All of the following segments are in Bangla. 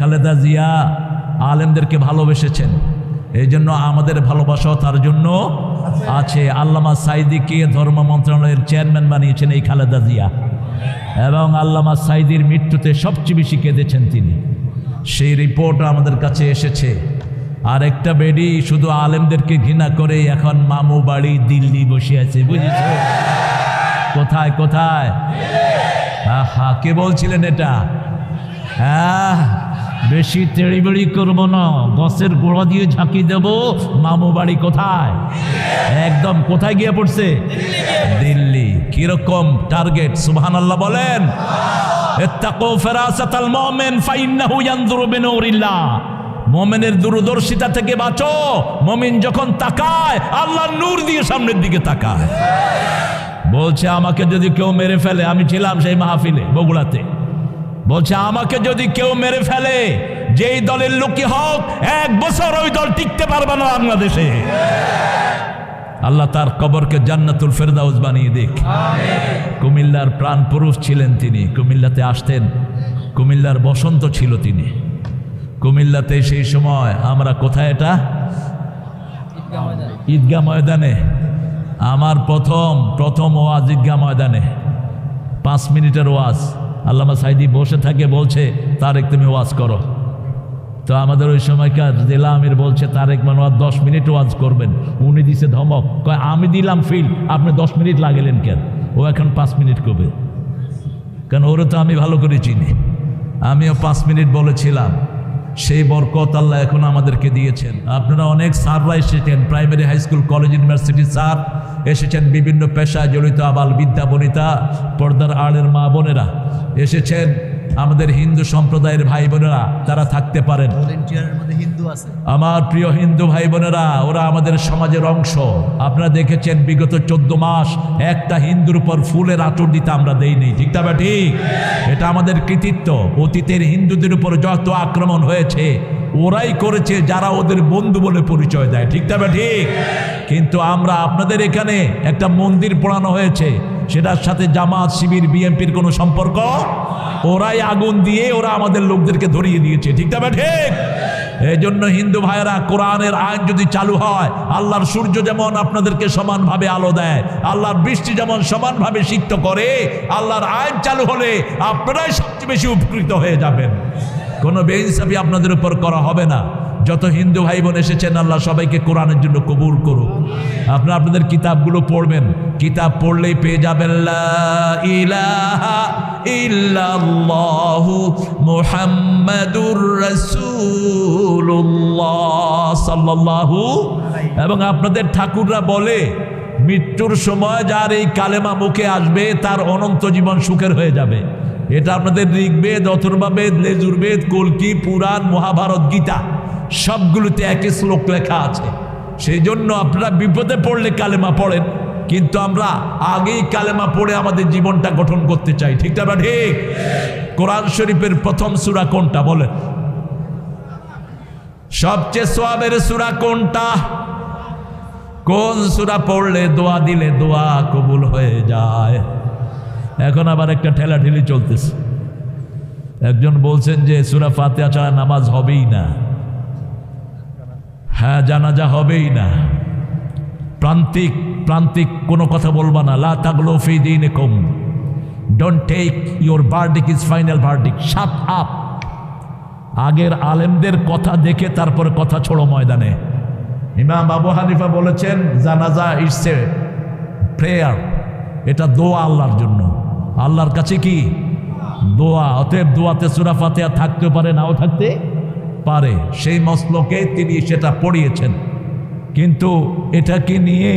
খালেদা জিয়া আলেমদেরকে ভালোবেসেছেন, এই জন্য আমাদের ভালোবাসাও তার জন্য আছে। আল্লামা সাইদিকে ধর্ম মন্ত্রণালয়ের চেয়ারম্যান বানিয়েছেন এই খালেদা জিয়া, এবং আল্লামা সাইদির মৃত্যুতে সবচেয়ে বেশি কেঁদেছেন তিনি। সেই রিপোর্ট আমাদের কাছে এসেছে। আর একটা বেডি শুধু আলেমদেরকে ঘৃণা করে এখন মামু বাড়ি দিল্লি বসে আছে, বুঝেছ? কোথায় কোথায়? হা, কে বলছিলেন এটা? হ্যাঁ, বেশি তেড়িবেড়ি করবো না, গাছের গোড়া দিয়ে ঝাঁকি দেব। মামু বাড়ি কোথায়? একদম কোথায় গিয়ে পড়ছে? দিল্লি। কিরকম টার্গেট? সুবহানাল্লাহ বলেন। ইত্তাকু ফিরাসাতাল মুমিন ফাইন্নাহু ইয়ানজুরু বিনুরিল্লাহ। মুমিনের দূরদর্শিতা থেকে বাঁচো। মুমিন যখন তাকায় আল্লাহর নূর দিয়ে সামনের দিকে তাকায়। বলছে আমাকে যদি কেউ মেরে ফেলে, আমি ছিলাম সেই মাহফিলে বগুড়াতে, বলছে আমাকে যদি কেউ মেরে ফেলে, যেই দলের লোকই হোক, 1 বছর ওই দল টিকতে পারবে না বাংলাদেশে। আল্লাহ তার কবরকে জান্নাতুল ফেরদাউস বানিয়ে দিক। কুমিল্লার প্রাণ পুরুষ ছিলেন তিনি। কুমিল্লাতে আসতেন, কুমিল্লার বসন্ত ছিল তিনি। কুমিল্লাতে সেই সময় আমরা কোথায়, এটা ঈদগাহ ময়দানে, আমার প্রথম ওয়াজ ঈদগাহ ময়দানে, 5 মিনিটের ওয়াজ। আল্লামা সাইদি বসে থাকে, বলছে তারেক তুমি ওয়াজ করো। তো আমাদের ওই সময়কার জেলা আমির বলছে তারেক মানোয়ার 10 মিনিট ওয়াজ করবেন। উনি দিছে ধমক, কয় আমি দিলাম ফিল, আপনি 10 মিনিট লাগলেন কেন? ও এখন 5 মিনিট করবে, কারণ ওরে তো আমি ভালো করে চিনি। আমিও 5 মিনিট বলেছিলাম। সেই বরকত আল্লাহ এখন আমাদেরকে দিয়েছেন। আপনারা অনেক স্যাররা এসেছেন, primary, high school, college, university sir এসেছেন, বিভিন্ন পেশায় জড়িত আবাল বিদ্যা বনিতা, পর্দার আড়ের মা বোনেরা এসেছেন, আমাদের হিন্দু সম্প্রদায়ের ভাই বোনেরা তারা থাকতে পারেন। আমার প্রিয় হিন্দু ভাই বোনেরা, ওরা আমাদের সমাজের অংশ। আপনারা দেখেছেন বিগত 14 মাস একটা হিন্দুর উপর ফুলের আঁচড় দিতে আমরা দেইনি, ঠিক না বা ঠিক? এটা আমাদের কৃতিত্ব। অতীতের হিন্দুদের উপর যত আক্রমণ হয়েছে ওরাই করেছে, যারা ওদের বন্ধু বলে পরিচয় দেয়, ঠিক না বা ঠিক? কিন্তু আমরা, আপনাদের এখানে একটা মন্দির পোড়ানো হয়েছে, সেটার সাথে জামাত, শিবির, বিএনপির কোনো সম্পর্ক। ওরাই আগুন দিয়ে ওরা আমাদের লোকদেরকে ধরিয়ে দিয়েছে, ঠিক না ঠিক? এই জন্য হিন্দু ভাইয়েরা, কোরআনের আইন যদি চালু হয়, আল্লাহর সূর্য যেমন আপনাদেরকে সমানভাবে আলো দেয়, আল্লাহর বৃষ্টি যেমন সমানভাবে সিক্ত করে, আল্লাহর আইন চালু হলে আপনারাই সবচেয়ে বেশি উপকৃত হয়ে যাবেন। কোনো বেইনসাফি আপনাদের উপর করা হবে না। যত হিন্দু ভাই বোন এসেছেন, আল্লাহ সবাইকে কোরআনের জন্য কবুল করুক। আপনারা আপনাদের কিতাবগুলো পড়বেন, কিতাব পড়লেই পেয়ে যাবেন লা ইলাহা ইল্লাল্লাহু মুহাম্মাদুর রাসূলুল্লাহ সাল্লাল্লাহু। এবং আপনাদের ঠাকুররা বলে মৃত্যুর সময় যার এই কালেমা মুখে আসবে তার অনন্ত জীবন সুখের হয়ে যাবে। এটা আপনাদের ঋগ্বেদ, অথর্ববেদ, লেজুরবেদ, কল্কি, পুরাণ, মহাভারত, গীতা সবগুলোতে একই শ্লোক লেখা আছে। সেই জন্য আপনারা বিপদে পড়লে কালেমা পড়েন, কিন্তু আমরা আগেই কালেমা পড়ে আমাদের জীবনটা গঠন করতে চাই, ঠিক না ঠিক? কোরআন শরীফের প্রথম সূরা কোনটা বলেন? সবচেয়ে সওয়াবের সূরা কোনটা? কোন সূরা পড়লে দোয়া দিলে দোয়া কবুল হয়ে যায়? এখন আবার একটা ঠেলাঠেলি চলতেছে। একজন বলছেন যে সূরা ফাতিহা ছাড়া নামাজ হবেই না। হ্যাঁ, জানাজা হবেই না। প্রান্তিক কোনো কথা বলবা না। লা তাগলু ফি দীনিকুম, don't take your verdict is final verdict, shut up. আগের আলেমদের কথা দেখে তারপরে কথা ছোড়ো ময়দানে। ইমাম আবু হানিফা বলেছেন জানাজা ইটস এ প্রেয়ার, এটা দোয়া আল্লাহর জন্য, আল্লাহর কাছে কি দোয়া। অতএব দোয়াতে সূরা ফাতিহা থাকতে পারে, নাও থাকতে পারে। সেই মসলকে তিনি সেটা পড়িয়েছেন, কিন্তু এটাকে নিয়ে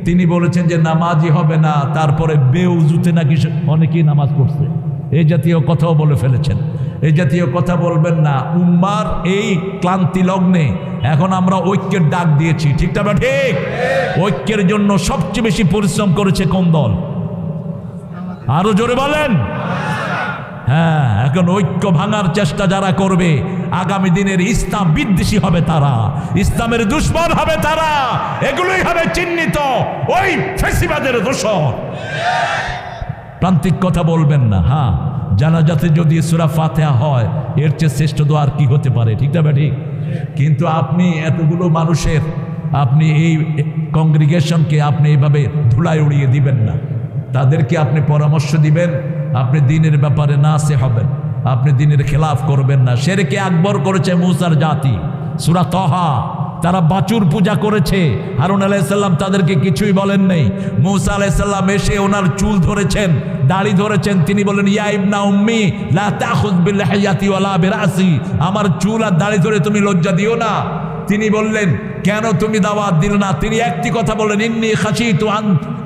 তিনি বলেছেন যে নামাজই হবে না, তারপরে বেউজুতে নাকি অনেকেই নামাজ পড়ছে। এই জাতীয় কথাও বলে ফেলেছেন। এই জাতীয় কথা বলবেন না। উম্মার এই ক্লান্তি লগ্নে এখন আমরা ঐক্যের ডাক দিয়েছি, ঠিক না ঠিক? ঐক্যের জন্য সবচেয়ে বেশি পরিশ্রম করেছে কোন দল? আরো জোরে বলেন। হ্যাঁ, এখন ঐক্য ভাঙার চেষ্টা যারা করবে, আগামী দিনের ইসলাম বিদ্বেষী হবে তারা, ইসলামের দুশ্মন হবে তারা। এগুলোই হবে চিহ্নিত ওই ফ্যাসিবাদের দোষর। প্রান্তিক কথা বলবেন না। হ্যাঁ, জানাজাতে যদি সূরা ফাতিহা হয় এর চেয়ে শ্রেষ্ঠ দোয়া আর কি হতে পারে? ঠিক না ঠিক? কিন্তু আপনি এতগুলো মানুষের আপনি এই কংগ্রিগেশনকে আপনি এইভাবে ধুলায় উড়িয়ে দিবেন না। তাদেরকে আপনি পরামর্শ দিবেন, আপনি দ্বীনের ব্যাপারে নাসিহ হবেন, আপনি দ্বীনের খেলাফ করবেন না। শিরকে আকবর করেছে মূসার জাতি, সূরা তাহা। তারা বাছুর পূজা করেছে, হারুন আলাইহিস সালাম তাদেরকে কিছুই বলেন নাই। মূসা আলাইহিস সালাম এসে ওনার চুল ধরেছেন, দাড়ি ধরেছেন, তিনি বলেন ইয়া ইবনা উম্মি লা তাখুয বিলহিয়াতি ওয়ালা বিরাসি, আমার চুল আর দাড়ি ধরে তুমি লজ্জা দিও না। তিনি বললেন কেন তুমি দাওয়াত দিল না? তিনি একটি কথা বললেন, ইন্নী খাশিতু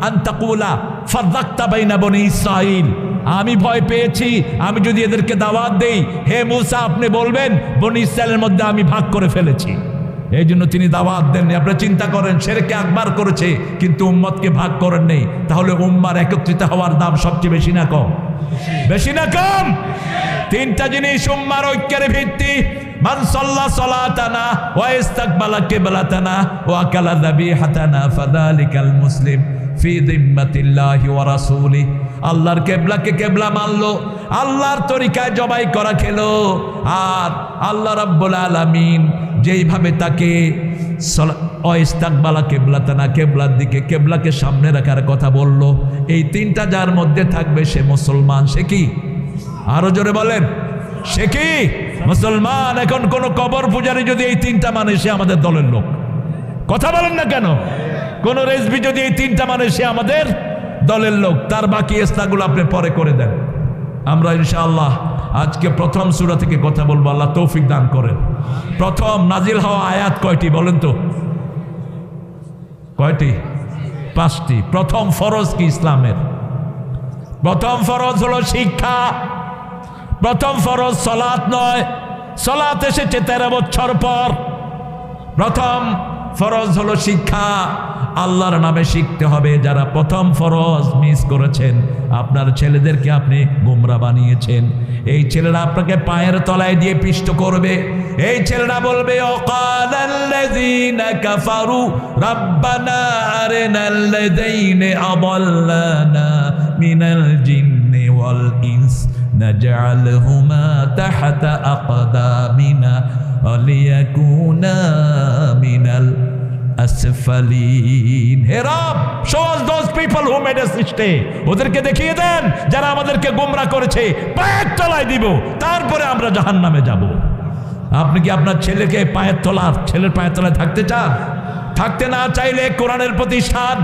আন তাকুলা ফাররাকতা বাইনা বনি ইসরাঈল, আমি ভয় পেয়েছি আমি যদি এদেরকে দাওয়াত দেই, হে মূসা আপনি বলবেন বনি ইসরাঈলের মধ্যে আমি ভাগ করে ফেলেছি। এই জন্য তিনি দাওয়াত দেননি। আপনারা চিন্তা করেন, শিরকে আকবার করেছে কিন্তু উম্মতকে ভাগ করেন নেই। তাহলে উম্মার একত্রিত হওয়ার দাম সবচেয়ে বেশি না কম? বেশি না কম? তিনটা জিনিস উম্মার ঐক্যের ভিত্তি। মান সাল্লা সালাতানা ওয়া ইস্তাকবালা কিবলাতানা ওয়া আকালা যাবিহাতানা ফাযালিকাল মুসলিম ফি যিম্মাতিল্লাহি ওয়া রাসূলি। আল্লাহর কেবলাকে কেবলা মানলো, আল্লাহর তরিকায় জবাই করা খেলো, আর আল্লাহ রাব্বুল আলামিন যেইভাবে তাকে ইস্তাকবালা কিবলাতানা, কেবলার দিকে, কেবলাকে সামনে রাখার কথা বলল, এই তিনটা যার মধ্যে থাকবে সে মুসলমান। সে কি? আরো জোরে বলেন, সে কি মুসলমান? এখন কোন কবর পূজারী যদি এই তিনটা মানে সে আমাদের দলের লোক। কথা বলেন না কেন? কোন রেজবি যদি এই তিনটা মানে সে আমাদের দলের লোক। তার বাকি ইসলামগুলো আপনি পরে করে দেন। আমরা ইনশাআল্লাহ আজকে প্রথম সূরা থেকে কথা বলবো, আল্লাহ তৌফিক দান করেন। প্রথম নাজিল হওয়া আয়াত কয়টি বলেন তো? কয়টি? 5টি। প্রথম ফরজ কি ইসলামের? প্রথম ফরজ হলো শিক্ষা। প্রথম ফরজ সালাত নয়, সালাত এসেছে 13 বছর পর। প্রথম ফরজ হলো শিক্ষা, আল্লাহর নামে শিখতে হবে। যারা প্রথম ফরজ মিস করেছেন, আপনার ছেলেদেরকে আপনি গোমরা বানিয়েছেন। এই ছেলেরা আপনাকে পায়ের তলায় দিয়ে পিষ্ট করবে। এই ছেলেরা বলবে ওয়াকালাল্লাযীনা কাফারু রাব্বানা আরিনাল্লাযীনা আদাল্লানা মিনাল জিন্নি ওয়াল ইনস নাজআলহুমা তাহতা আকদামিনা লিয়াকুনা মিনাল আসফালিন। হে রব, show us those people who made us stay. ওদেরকে দেখিয়ে দেন যারা আমাদেরকে গোমরা করেছে, পায়ের তলায় দিব, তারপরে আমরা জাহান্নামে যাব। আপনি কি আপনার ছেলেকে ছেলের পায়ের তলায় থাকতে চান? থাকতে না চাইলে কোরআনের প্রতিষ্ঠান।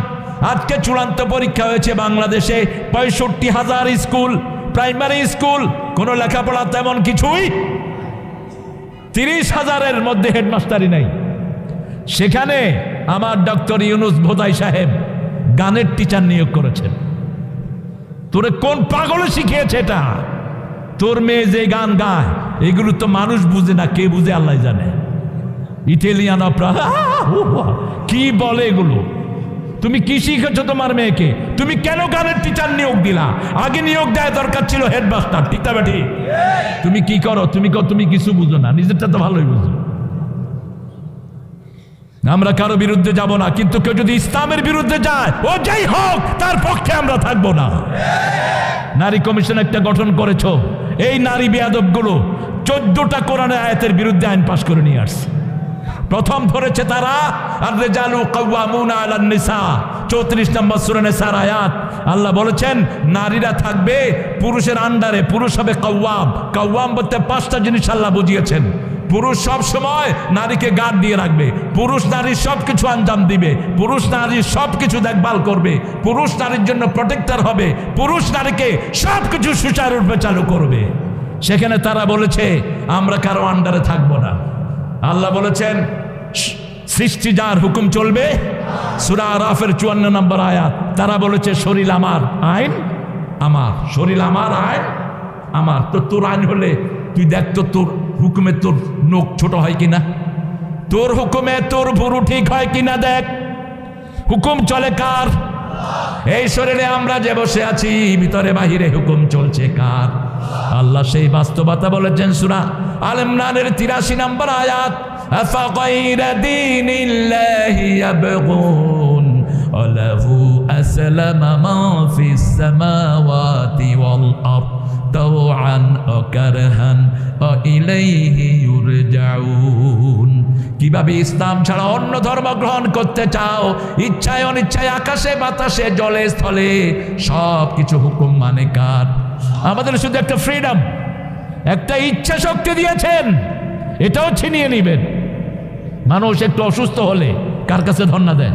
আজকে চূড়ান্ত পরীক্ষা হয়েছে বাংলাদেশে, 65,000 স্কুল, প্রাইমারি স্কুল, কোনো লেখাপড়া তেমন কিছুই। 30,000-এর মধ্যে হেডমাস্টারই নাই। সেখানে আমার ডক্টর ইউনুস ভোদাই সাহেব গানের টিচার নিয়োগ করেছেন। তোরে কোন পাগলে শিখিয়েছে এটা? তোর মেয়ে যে গান গায় এগুলো তো মানুষ বুঝে না, কে বুঝে আল্লাহ জানে। ইটালিয়ান অপেরা কি বলে এগুলো? তুমি কি শিখেছো তোমার মেয়েকে? তুমি কেন গানের টিচার নিয়োগ দিলা? আগে নিয়োগ দেওয়া দরকার ছিল হেডমাস্টার। ঠিক না বেটি? তুমি কি করো? তুমি কিছু বুঝো না, নিজেরটা তো ভালোই বুঝো। আমরা কারো বিরুদ্ধে যাব না, কিন্তু কেউ যদি ইসলামের বিরুদ্ধে যায়, ও যাই হোক, তার পক্ষে আমরা থাকবো না। নারী কমিশন একটা গঠন করেছো, এই নারী বেয়াদবগুলো 14টা কোরআনের আয়াতের বিরুদ্ধে আইন পাশ করে নিয়ে আসছে। প্রথম ধরেছে তারা আর রিজালু কাওয়ামুনা আলান নিসা, 34 নম্বর সূরা নিসার আয়াত। আল্লাহ বলেছেন নারীরা থাকবে পুরুষের আন্ডারে, পুরুষ হবে কাওয়াম। কাওয়াম বলতে 5টা জিনিস আল্লাহ বুঝিয়েছেন। পুরুষ সব সময় নারীকে গার্ড দিয়ে রাখবে, পুরুষ নারীর সবকিছু আঞ্জাম দিবে, পুরুষ নারীর সবকিছু দেখভাল করবে, পুরুষ নারীর জন্য প্রোটেক্টর হবে, পুরুষ নারীকে সবকিছু সুচারুরূপে চালু করবে। সেখানে তারা বলেছে আমরা কারো আন্ডারে থাকবো না। আল্লাহ বলেছেন সৃষ্টি যার হুকুম চলবে, সূরা আরাফের 54 নম্বর আয়াত। তারা বলেছে শরীর আমার, আইন আমার, শরীর আমার, আইন আমার। তো তোর আইন হলে তুই দেখ তো তোর হুকুমে তোর নখ ছোট হয় কিনা, তোর হুকুমে তোর ভুরু ঠিক হয় কিনা দেখ। হুকুম চলে কার? এই শরীরে আমরা যে বসে আছি, ভিতরে বাহিরে হুকুম চলছে কার? আল্লাহ সেই বাস্তবতা বলেছেন সূরা আল ইমরানের 83 নম্বর আয়াত, আফাগাইরা দীনিল্লাহি ইয়াবগুন ওয়ালাহু আসলামা মা ফিস সামাওয়াতি ওয়াল আরদ তাওআন ওয়া কারহান ওয়া ইলাইহি ইউরজাউন। কিভাবে ইসলাম ছাড়া অন্য ধর্ম গ্রহণ করতে চাও? ইচ্ছায় অনিচ্ছায়, আকাশে বাতাসে, জলে স্থলে, সব কিছু হুকুম মানে কার? আমাদের শুধু একটা ফ্রিডম, একটা ইচ্ছা শক্তি দিয়েছেন, এটাও ছিনিয়ে নিবেন। মানুষ একটু অসুস্থ হলে কার কাছে ধর্ণা দেয়?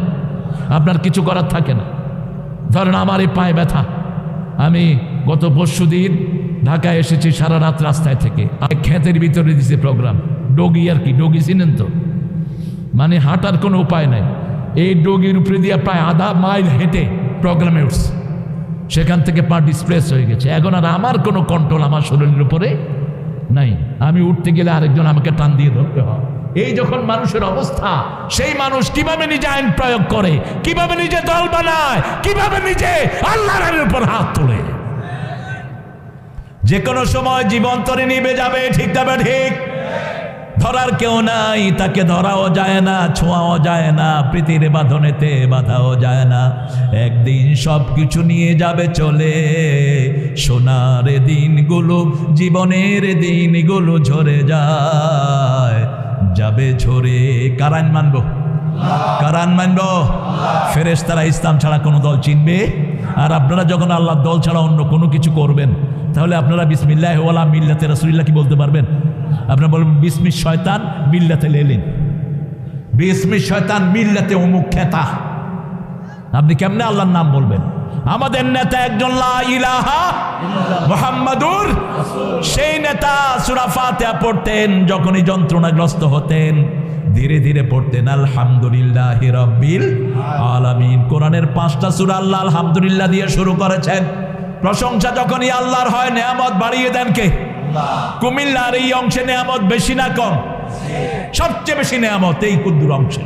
আপনার কিছু করার থাকে না। ধরেন আমার এই পায়ে ব্যথা, আমি গত পরশুদিন ঢাকায় এসেছি সারা রাত রাস্তায় থেকে, ক্ষেতের ভিতরে দিছে প্রোগ্রাম, ডগি আর কি, ডগি চিনেন তো, মানে হাঁটার কোনো উপায় নাই, এই ডগির উপরে দিয়ে প্রায় আধা মাইল হেঁটে প্রোগ্রামে উঠছে, সেখান থেকে পা ডিসপ্লেস হয়ে গেছে। এখন আর আমার কোনো কন্ট্রোল আমার শরীরের উপরে নাই, আমি উঠতে গেলে আরেকজন আমাকে টান দিয়ে ধরতে হয়। এই যখন মানুষের অবস্থা, সেই মানুষ কিভাবে নিজে আইন প্রয়োগ করে, কিভাবে নিজে দল বানায়, কিভাবে নিজে আল্লাহর আইনের উপর হাত তোলে? যে কোনো সময় জীবন তরে নিবে যাবে, ঠিক তবে ঠিক। ধরার কেউ নাই, তাকে ধরাও যায় না, ছোঁয়াও যায় না, প্রীতির বাঁধনেতে বাঁধাও যায় না। একদিন সব কিছু নিয়ে যাবে চলে, সোনার দিনগুলো, জীবনের দিনগুলো ঝরে যায়, যাবে ঝরে। কারান মানব, কারান মানব। ফেরেশতারা ইসলাম ছাড়া কোনো দল চিনবে? আর আপনারা যখন আল্লাহর দল ছাড়া অন্য কোনো কিছু করবেন, তাহলে আপনারা বিসমিল্লাহ ওয়ালা মিল্লাতে রাসূলিল্লাহ কি বলতে পারবেন? আপনারা বলবেন বিসমিস শয়তান মিল্লাতে লেলিন, বিসমিস শয়তান মিল্লাতে অমুক খেতা। আপনি কেমনে আল্লাহর নাম বলবেন? আমাদের নেতা একজন, লা ইলাহা মুহাম্মাদুর রাসূলুল্লাহ। সেই নেতা সূরা ফাতিহা পড়তেন, যখনই যন্ত্রণাগ্রস্ত হতেন ধীরে ধীরে পড়তেন আলহামদুলিল্লাহি রাব্বিল আলামিন। কোরআনের 5টা সূরা আল্লাহ আলহামদুলিল্লাহ দিয়ে শুরু করেছেন। প্রশংসা যখনই আল্লাহর হয়, নেয়ামত বাড়িয়ে দেন কে? কুমিল্লার এই অংশে নেয়ামত বেশি না কম? সবচেয়ে বেশি নেয়ামত এই কুদ্দুর অংশে।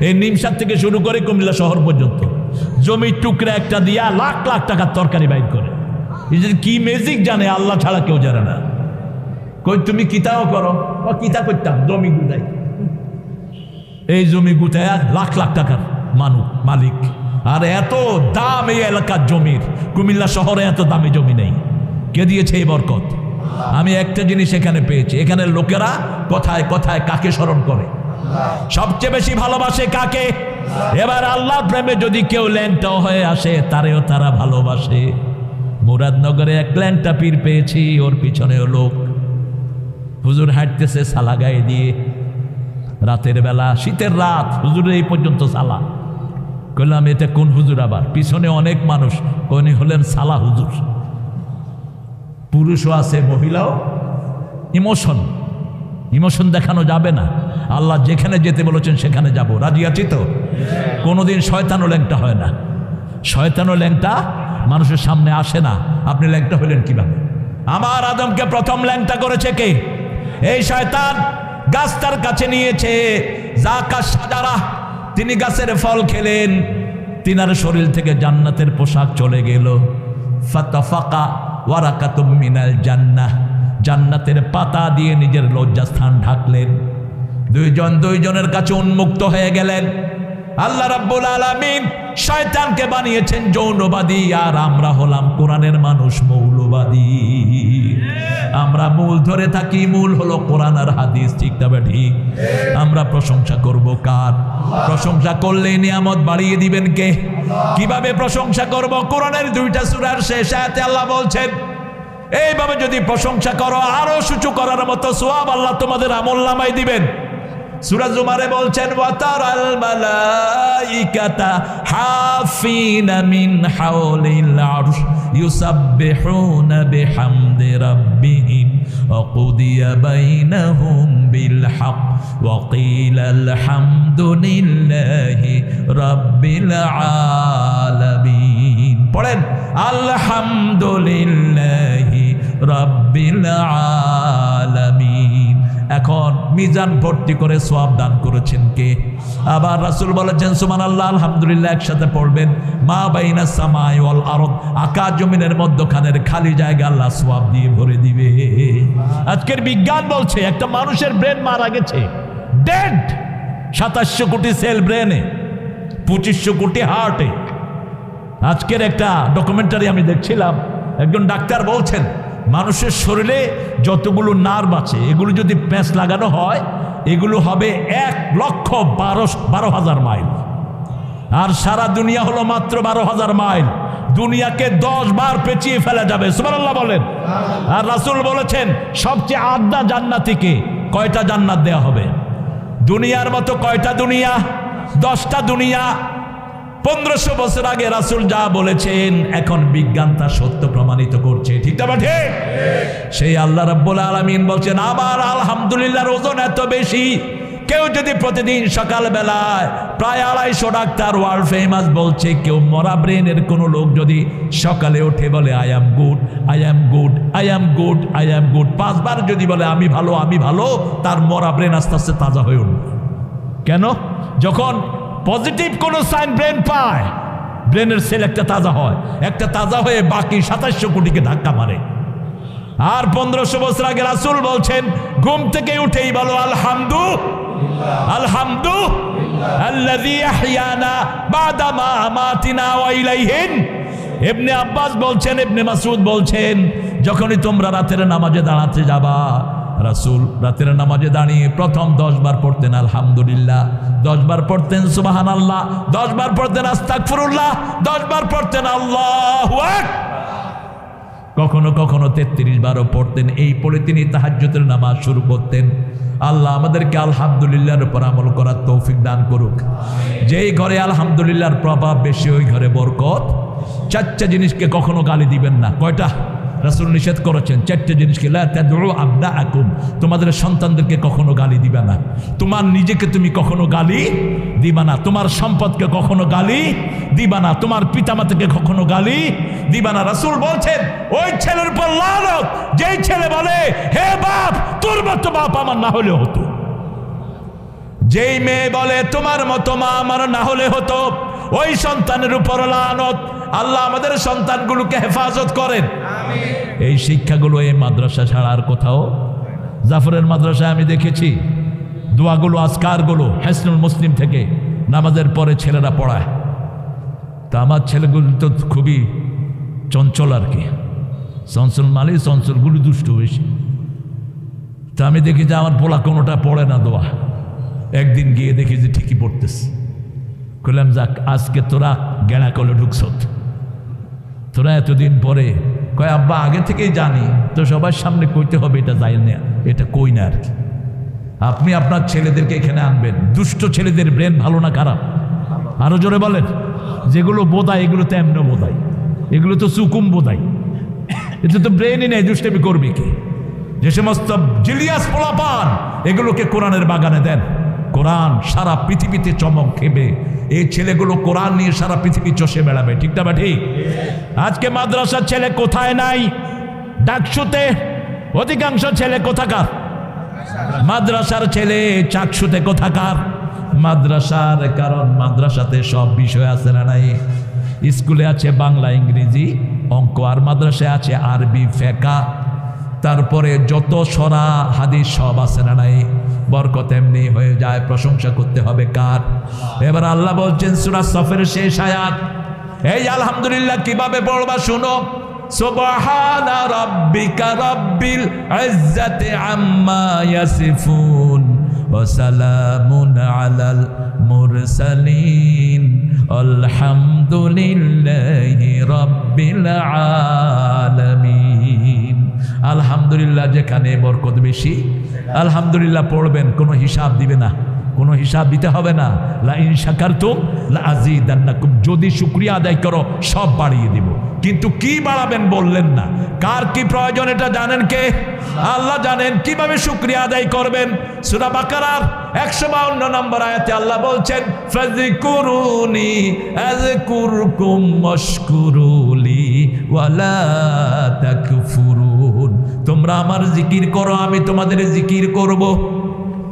এই নিমসার থেকে শুরু করে কুমিল্লা শহর পর্যন্ত জমির টুকরা একটা দিয়া লাখ লাখ টাকার তরকারি বাইর করে। কি ম্যাজিক জানে আল্লাহ ছাড়া কেউ জানে না। কই তুমি কিতাও করো? কিতা করতাম, জমি গুটাই। এই জমি গুটায় লাখ লাখ টাকার মালিক। আর এত দাম এই এলাকার জমির, কুমিল্লা শহরে এত দামি জমি নেই। কে দিয়েছে এই বরকত? আমি একটা জিনিস এখানে পেয়েছি, এখানে লোকেরা কথায় কথায় কাকে স্মরণ করে? সবচেয়ে বেশি ভালোবাসে কাকে? এবার আল্লাহ প্রেমে যদি কেউ ল্যাংটাও হয়ে আসে, তারেও তারা ভালোবাসে। মুরাদনগরে এক ল্যাংটা পীর পেয়েছি, ওর পিছনেও লোক। হুজুর হাঁটতেছে সালা গায়ে দিয়ে, রাতের বেলা, শীতের রাত, হুজুরের এই পর্যন্ত সালা। কইলাম এটা কোন হুজুর? আবার পিছনে অনেক মানুষ, উনি হলেন সালা হুজুর। পুরুষও আছে, মহিলাও। ইমোশন দেখানো যাবে না। আল্লাহ যেখানে যেতে বলেছেন সেখানে যাব, রাজি আছি তো? কোনোদিন শয়তানও ল্যাংটা হয় না। শয়তানও ল্যাংটা মানুষের সামনে আসে না। আপনি ল্যাংটা হলেন কিভাবে? আমার আদমকে প্রথম ল্যাংটা করেছে কে? এই শয়তান। গাছ তার কাছে নিয়েছে, জাকাত সাজারা, তিনি গাছের ফল খেলেন, তিনার শরীর থেকে জান্নাতের পোশাক চলে গেল। ফাতাফাকা ওয়ারাকাতুম মিনাল জান্নাহ, জান্নাতের পাতা দিয়ে নিজের লজ্জাস্থান ঢাকলেন। দুইজনের কাছে উন্মুক্ত হয়ে গেলেন। আল্লাহ রাব্বুল আলামিন শয়তানকে বানিয়েছেন যৌনবাদী, আর আমরা হলাম কোরআনের মানুষ মৌলবাদী। আমরা মূল ধরে থাকি, মূল হলো কোরআন আর হাদিস, ঠিক তবে ঠিক। আমরা প্রশংসা করব কার? প্রশংসা করলে নিয়ামত বাড়িয়ে দিবেন কে? কিভাবে প্রশংসা করব? কোরআনের 2টা সূরার শেষ আয়াতে আল্লাহ বলছেন, এইভাবে যদি প্রশংসা করো, আরো সূচু করার মতো সওয়াব আল্লাহ তোমাদের আমলনামায় দিবেন। সূরা জুমারে বলছেন, ওয়াতারাল মালাইকাতা হাফিনা মিন হাওলিল আরশ ইউসাব্বিহুনা বিহামদি রাব্বিহিম ওয়া কুদিয়া বাইনাহুম বিল হক ওয়া কিলা আলহামদুলিল্লাহি রাব্বিল আলামিন। পড়েন আলহামদুলিল্লাহি রাব্বিল আলামিন। এখন মিজান ভর্তি করে সওয়াব দান করেছেন কে? আবার রাসূল বলেছেন সুবহানাল্লাহ আলহামদুলিল্লাহ একসাথে পড়বেন। মা বাইনা সামাই ওয়াল আরদ, আকাশ জমিনের মধ্যখানের খালি জায়গা আল্লাহ সওয়াব দিয়ে ভরে দিবে। আজকের বিজ্ঞান বলছে একটা মানুষের ব্রেন মারা গেছে, ডেড। 2700 কোটি সেল ব্রেনে, 2500 কোটি হার্টে। আজকের একটা ডকুমেন্টারি আমি দেখছিলাম, একজন ডাক্তার বলছেন মানুষের শরীরে যতগুলো নার্ভ আছে এগুলো যদি প্যাঁচ লাগানো হয় এগুলো হবে 1,12,000 মাইল। আর সারা দুনিয়া হলো মাত্র 12,000 মাইল। দুনিয়াকে 10 বার পেঁচিয়ে ফেলা যাবে, সুবহানাল্লাহ বলেন। আর রাসূল বলেছেন সবচেয়ে আদনা জান্নাতীকে কয়টা জান্নাত দেওয়া হবে? দুনিয়ার মতো কয়টা দুনিয়া? 10টা দুনিয়া। 1500 বছর আগে রাসূল যা বলেছেন এখন বিজ্ঞান তা সত্য প্রমাণিত করছে, ঠিক না ঠিক? সেই আল্লাহ রাব্বুল আলামিন বলছেন আবার আলহামদুলিল্লাহর ওজন এত বেশি, কেউ যদি প্রতিদিন সকালবেলায় প্রায় 250 ডাক্তার ওয়ার্ল্ড ফেমাস বলছে, কেউ মরা ব্রেনের কোনো লোক যদি সকালে উঠে বলে I am good, I am good, I am good, I am good 5 বার যদি বলে আমি ভালো, আমি ভালো, তার মরা ব্রেন আস্তে আস্তে তাজা হয়ে উঠবে। কেন? যখন পজিটিভ কোনো সাইন ব্রেন পায়, ব্রেনের সেল একটা তাজা হয়, একটা তাজা হয়ে বাকি 2700 কোটিকে ধাক্কা মারে। আর 1500 বছর আগে রাসূল বলছেন ঘুম থেকে উঠেই বলো আলহামদুলিল্লাহ আল্লাযী আহইয়ানা বাদা মা আমাতিনা ওয়া ইলাইহিন। ইবনে আব্বাস বলছেন, ইবনে মাসউদ বলছেন যখনই তোমরা রাতের নামাজে দাঁড়াতে যাবা, রাসূল রাতের নামাজে দাঁড়িয়ে প্রথম 10 বার পড়তেন আলহামদুলিল্লাহ, 10 বার পড়তেন সুবহানাল্লাহ, 10 বার পড়তেন আস্তাগফিরুল্লাহ, 10 বার পড়তেন আল্লাহু আকবার, কখনো কখনো 33 বারও পড়তেন। এই পড়ে তিনি তাহাজ্জুদের নামাজ শুরু করতেন। আল্লাহ আমাদেরকে আলহামদুলিল্লাহর উপর আমল করার তৌফিক দান করুক। যেই ঘরে আলহামদুলিল্লাহর প্রভাব বেশি ওই ঘরে বরকত। 4টা জিনিসকে কখনো গালি দিবেন না। কয়টা? রাসূল নিষেধ করেছেন 4টে জিনিসকে, লা তাদউ আবনাআকুম, তোমাদের সন্তানদেরকে কখনো গালি দিবে না, তোমার নিজেকে তুমি কখনো গালি দিবা না, তোমার সম্পদকে কখনো গালি দিবা না, তোমার পিতামাতাকে কখনো গালি দিবা না। রাসূল বলছেন ওই ছেলের উপর লানত যেই ছেলে বলে হে বাপ তোর মতো বাপ আমার না হলে হতো, যেই মেয়ে বলে তোমার মতো মা আমার না হলে হতো, ওই সন্তানের উপর লানত। আল্লাহ আমাদের সন্তানগুলোকে হেফাজত করেন। এই শিক্ষাগুলো এই মাদ্রাসা ছাড়া আর কোথাও। জাফরের মাদ্রাসায় আমি দেখেছি দোয়াগুলো, আজকারগুলো হিসনুল মুসলিম থেকে নামাজের পরে ছেলেরা পড়ায়। তা আমার ছেলেগুলো তো খুবই চঞ্চল আর কি, চঞ্চল মানে চঞ্চলগুলো দুষ্ট বেশি। তা আমি দেখি যে আমার পোলা কোনোটা পড়ে না দোয়া। একদিন গিয়ে দেখি যে ঠিকই পড়তেছে। বললাম যাক আজকে তোরা গেড়া কলে ঢুকছ, তোরা এতদিন পরে। কয় আব্বা আগে থেকেই জানি, তো সবার সামনে কইতে হবে এটা যাই না, এটা কই না আর কি। আপনি আপনার ছেলেদেরকে এখানে আনবেন। দুষ্ট ছেলেদের ব্রেন ভালো না খারাপ? আরো জোরে বলেন। যেগুলো বোধায় এগুলো তো এমন বোধায়, এগুলো তো সুকুম বোধায়, এটা তো ব্রেনই নেই, দুষ্টামি করবে কি? যে সমস্ত জিলিয়াস পোলাপান এগুলোকে কোরআনের বাগানে দেন। কোরআন সারা পৃথিবীতে চমক খেবে। এই ছেলেগুলো কোরআন নিয়ে সারা পৃথিবী চষে বেড়াবে, ঠিক না ঠিক? আজকে মাদ্রাসার ছেলে কোথায় নাই? ডাকসুতে। অধিকাংশ ছেলে কোথাকার? মাদ্রাসার ছেলে। চাকসুতে কোথাকার? মাদ্রাসার। কারণ মাদ্রাসাতে সব বিষয় আছে না নাই? স্কুলে আছে বাংলা, ইংরেজি, অঙ্ক, আর মাদ্রাসায় আছে আরবি, ফিকহ, তারপরে যত সরা হাদিস সব আছে না নাই? বরকত এমনি হয়ে যায়। প্রশংসা করতে হবে কার? এবার আল্লাহ বলছেন সূরা সফের শেষ আয়াত, এই আলহামদুলিল্লাহ কিভাবে পড়বা শুনো। সুবহানা রাব্বিকা রাব্বিল ইজ্জাতি আম্মা ইয়াসিফুন ওয়া সালামুন আলাল মুরসালিন আলহামদুলিল্লাহি রাব্বিল আলামিন। আলহামদুলিল্লাহ যেখানে বরকত বেশি, আলহামদুলিল্লাহ পড়বেন, কোনো হিসাব দিবে না, কোনো হিসাব দিতে হবে না। লা ইন শাকারতুম লা আযীদান্নাকুম, যদি শুকরিয়া আদায় করো সব বাড়িয়ে দিব। কিন্তু কি বাড়াবেন বললেন না। কার কি প্রয়োজন এটা জানেন কে? আল্লাহ জানেন। কিভাবে শুকরিয়া আদায় করবেন? সূরা বাকারার 152 নম্বর আয়াতে আল্লাহ বলছেন ফাযকুরুনি আযকুরকুম ওয়াশকুরুলি ওয়ালা তাকফুরুন, তোমরা আমার জিকির করো আমি তোমাদের জিকির করব।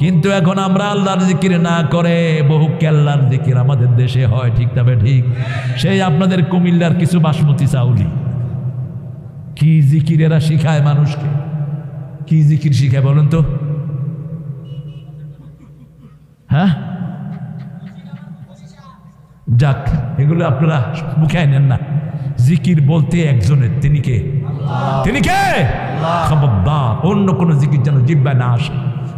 কিন্তু এখন আমরা আল্লাহর জিকির না করে বহু কেল্লার জিকির আমাদের দেশে হয়, ঠিক তবে ঠিক? সেই আপনাদের কুমিল্লার কিছু বাসমতি চাউলি কি জিকির এরা শিখায় মানুষকে। কি জিকির শিখায় বলেন তো? হ্যাঁ যাক, এগুলো আপনারা মুখে নেন না। জিকির বলতে একজনের, তিনি কে? তিনি কে? খবরদার অন্য কোনো জিকির যেন জিহ্বায় না আসে।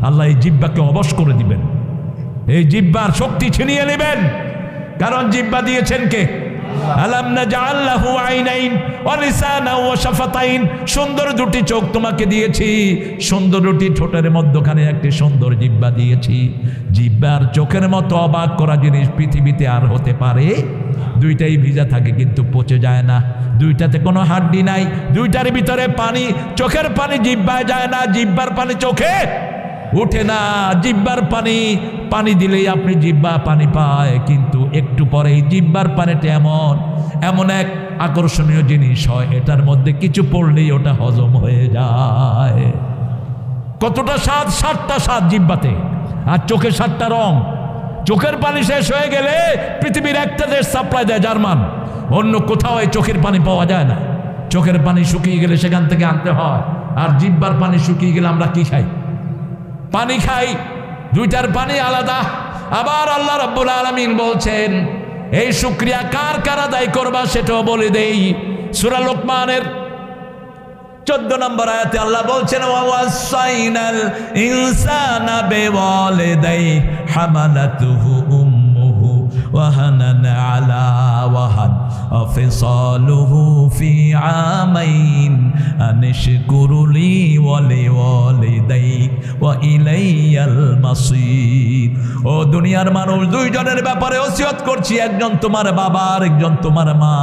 আল্লাহ এই জিহ্বাকে অবশ করে দিবেন, এই জিহ্বার শক্তি ছিনিয়ে নেবেন। কারণ জিহ্বা দিয়েছেন কে? আলাম নাজআল লাহু আইনাইন ওয়া লিসানান ওয়া শাফাতাইন, সুন্দর দুটি চোখ তোমাকে দিয়েছি, সুন্দর দুটি ঠোঁটের মধ্যখানে একটি সুন্দর জিহ্বা দিয়েছি। জিহ্বার চোখের মতো অবাক করা জিনিস পৃথিবীতে আর হতে পারে? দুইটাই ভিজা থাকে কিন্তু পচে যায় না, দুইটাতে কোনো হাড্ডি নাই, দুইটার ভিতরে পানি, চোখের পানি জিহ্বায় যায় না, জিহ্বার পানি চোখে উঠে না। জিহ্বার পানি, পানি দিলেই আপনি জিহ্বা পানি পায়, কিন্তু একটু পরেই জিহ্বার পানিটা এমন এক আকর্ষণীয় জিনিস হয়, এটার মধ্যে কিছু পড়লেই ওটা হজম হয়ে যায়। কতটা স্বাদ? 7টা স্বাদ জিহ্বাতে, আর চোখে 7টা রং। চোখের পানি শেষ হয়ে গেলে পৃথিবীর একটা দেশ সাপ্লাই দেয়, জার্মান। অন্য কোথাও এই চোখের পানি পাওয়া যায় না। চোখের পানি শুকিয়ে গেলে সেখান থেকে আনতে হয়, আর জিহ্বার পানি শুকিয়ে গেলে আমরা কি খাই? পানি খাই। দুইটার পানি আলাদা। আবার আল্লাহ রাব্বুল আলামিন বলছেন, এই শুকরিয়া কার কার আদায় করবা সেটাও বলে দেই। সূরা লোকমানের 14 নম্বর আয়াতে আল্লাহ বলছেন, ওয়াসাইনাল ইনসানা বিওয়ালিদাইহি হামালাতুহু উম্মুহু ওয়াহানান আলা ওয়াহান ওয়াফিসালুহু ফি আমাইন আনিশকুরুলি ওয়া লিওয়ালিদাইক ওয়া ইলাইয়াল মাসির। ও দুনিয়ার মানুষ, দুইজনের ব্যাপারে ওসিয়ত করছি, একজন তোমার বাবা আর একজন তোমার মা।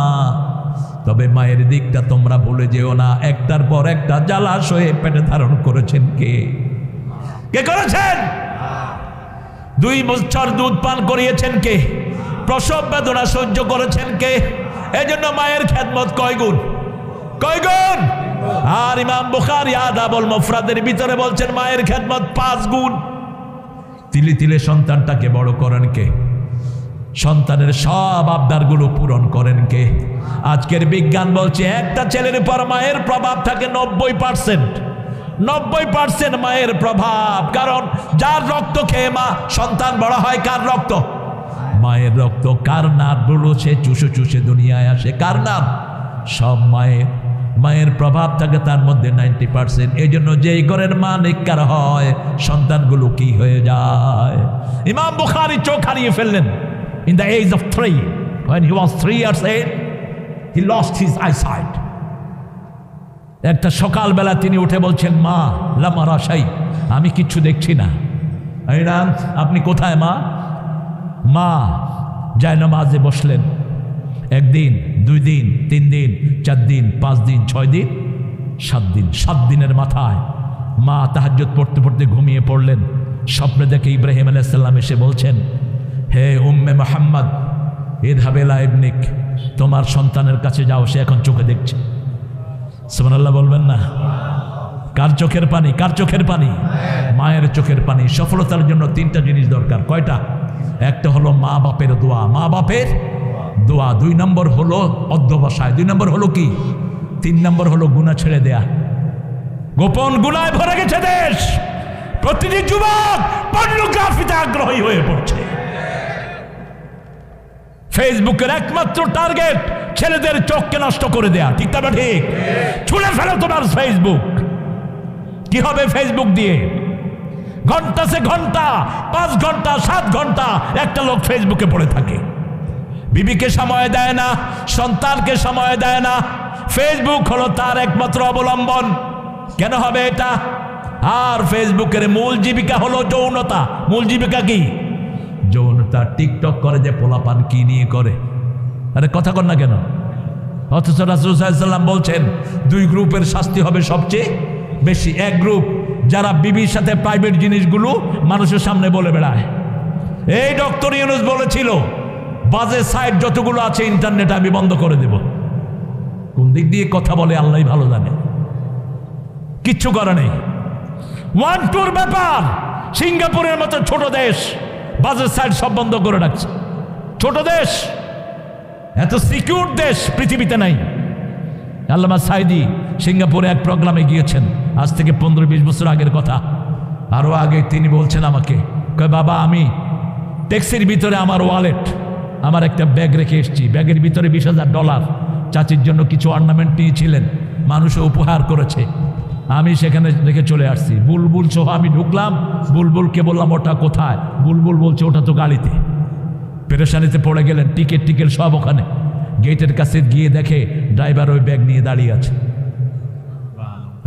তবে মায়ের দিকটা তোমরা ভুলে যেও না। একটার পর একটা জলাশয়ে পেটে ধারণ করেছেন কে? কে করেছেন? 2 বছর দুধ পান করিয়েছেন কে? প্রসব বেদনা সহ্য করেছেন কে? এজন্য মায়ের খেদমত কয় গুণ? কয় গুণ? আর ইমাম বুখারী আদাবুল মুফরাদের ভিতরে বলছেন মায়ের খেদমত 5 গুণ। তিলে তিলে সন্তানটাকে বড় করেন কে? সন্তানের সব আবদারগুলো পূরণ করেন কে? আজকের বিজ্ঞান বলছে একটা ছেলের উপর মায়ের প্রভাব থাকে 90%। 90% মায়ের প্রভাব। কারণ যার রক্ত খেয়ে মা সন্তান বড় হয়, কার রক্ত? মায়ের রক্ত। কার নাড়গুলো সে চুষে চুষে দুনিয়ায় আসে? কার নাম? সব মায়ের। মায়ের প্রভাব থাকে তার মধ্যে 90%। এই জন্য যেই ঘরের মা নেককার হয়, সন্তানগুলো কি হয়ে যায়? ইমাম বুখারী চোখ হারিয়ে ফেললেন in the age of 3. When he was 3 years old, he lost his eyesight. একটা সকালবেলা তিনি উঠে বলছেন, মা লামা রাশাই, আমি কিচ্ছু দেখছি না। আপনি কোথায় মা? মা যায় নামাজে বসলেন। 1 দিন, 2 দিন, 3 দিন, 4 দিন, 5 দিন, 6 দিন, 7 দিন। 7 দিনের মাথায় মা তাহাজ্জুদ পড়তে পড়তে ঘুমিয়ে পড়লেন। স্বপ্নে দেখে ইব্রাহিম আলাইহিস সালাম এসে বলছেন, হে উম্মে মুহাম্মদ, ইযহাব ইলা ইবনিক, তোমার সন্তানের কাছে যাও, সে এখন চোখে দেখছে। সুবহানাল্লাহ বলবেন না? কার চোখের পানি? কার চোখের পানি? মায়ের চোখের পানি। সফলতার জন্য 3টা জিনিস দরকার। কয়টা? একটা হলো মা বাপের দোয়া, মা বাপের দোয়া। 2 নম্বর হলো অধ্যবসায়। 2 নম্বর হলো কি? 3 নম্বর হলো গুনাহ ছেড়ে দেয়া। গোপন গুনায় ভরে গেছে দেশ। প্রতিটি যুবক পর্নোগ্রাফিতে আগ্রহী হয়ে পড়ছে। ফেসবুকের একমাত্র টার্গেট ছেলেদের চোখকে নষ্ট করে দেয়া। ঠিক না? ঠিক। ছুঁড়ে ফেলো তোমার ফেসবুক। কি হবে ফেসবুক দিয়ে? ঘন্টা সে ঘন্টা, 5 ঘন্টা, 7 ঘন্টা একটা লোক ফেসবুকে পড়ে থাকে। বিবিকে সময় দেয় না, সন্তানকে সময় দেয় না। ফেসবুক হলো তার একমাত্র অবলম্বন। কেন হবে এটা? আর ফেসবুকের মূল জীবিকা হলো যৌনতা। মূল জীবিকা কি? যৌনতা। টিকটক করে যে পোলাপান কি নিয়ে করে? আরে কথা কর না কেন? অথচ রাসূল সাল্লাল্লাহু আলাইহি ওয়াসাল্লাম বলছেন 2 গ্রুপের শাস্তি হবে সবচেয়ে বেশি। এক গ্রুপ যারা বিবির সাথে প্রাইভেট জিনিসগুলো মানুষের সামনে বলে বেড়ায়। এই ডক্টর ইউনূস বলেছিল, বাজে সাইট যতগুলো আছে ইন্টারনেট আমি বন্ধ করে দেব। কোন দিক দিয়ে কথা বলে আল্লাহই ভালো জানে। কিচ্ছু করে নেই। 1-2 ব্যাপার। সিঙ্গাপুরের মতো ছোট দেশ বাজেট সাইড সব বন্ধ করে রাখছে। ছোট দেশ, এত সিকিউর দেশ পৃথিবীতে নাই। আল্লামা সাইদি সিঙ্গাপুরে এক প্রোগ্রামে গিয়েছেন, আজ থেকে 15-20 বছর আগের কথা। আরো আগে তিনি বলছেন আমাকে, কয় বাবা আমি ট্যাক্সির ভিতরে আমার ওয়ালেট, আমার একটা ব্যাগ রেখে এসেছি। ব্যাগের ভিতরে $20,000 চাচির জন্য কিছু অর্নামেন্ট নিয়েছিলেন, মানুষও উপহার করেছে। আমি সেখানে রেখে চলে আসছি। বুলবুল সহ আমি ঢুকলাম, বুলবুলকে বললাম ওটা কোথায়? বুলবুল বলছে ওটা তো গাড়িতে। পেরেশানিতে পড়ে গেলেন, টিকিট সব ওখানে। গেটের কাছে গিয়ে দেখে ড্রাইভার ওই ব্যাগ নিয়ে দাঁড়িয়ে আছে।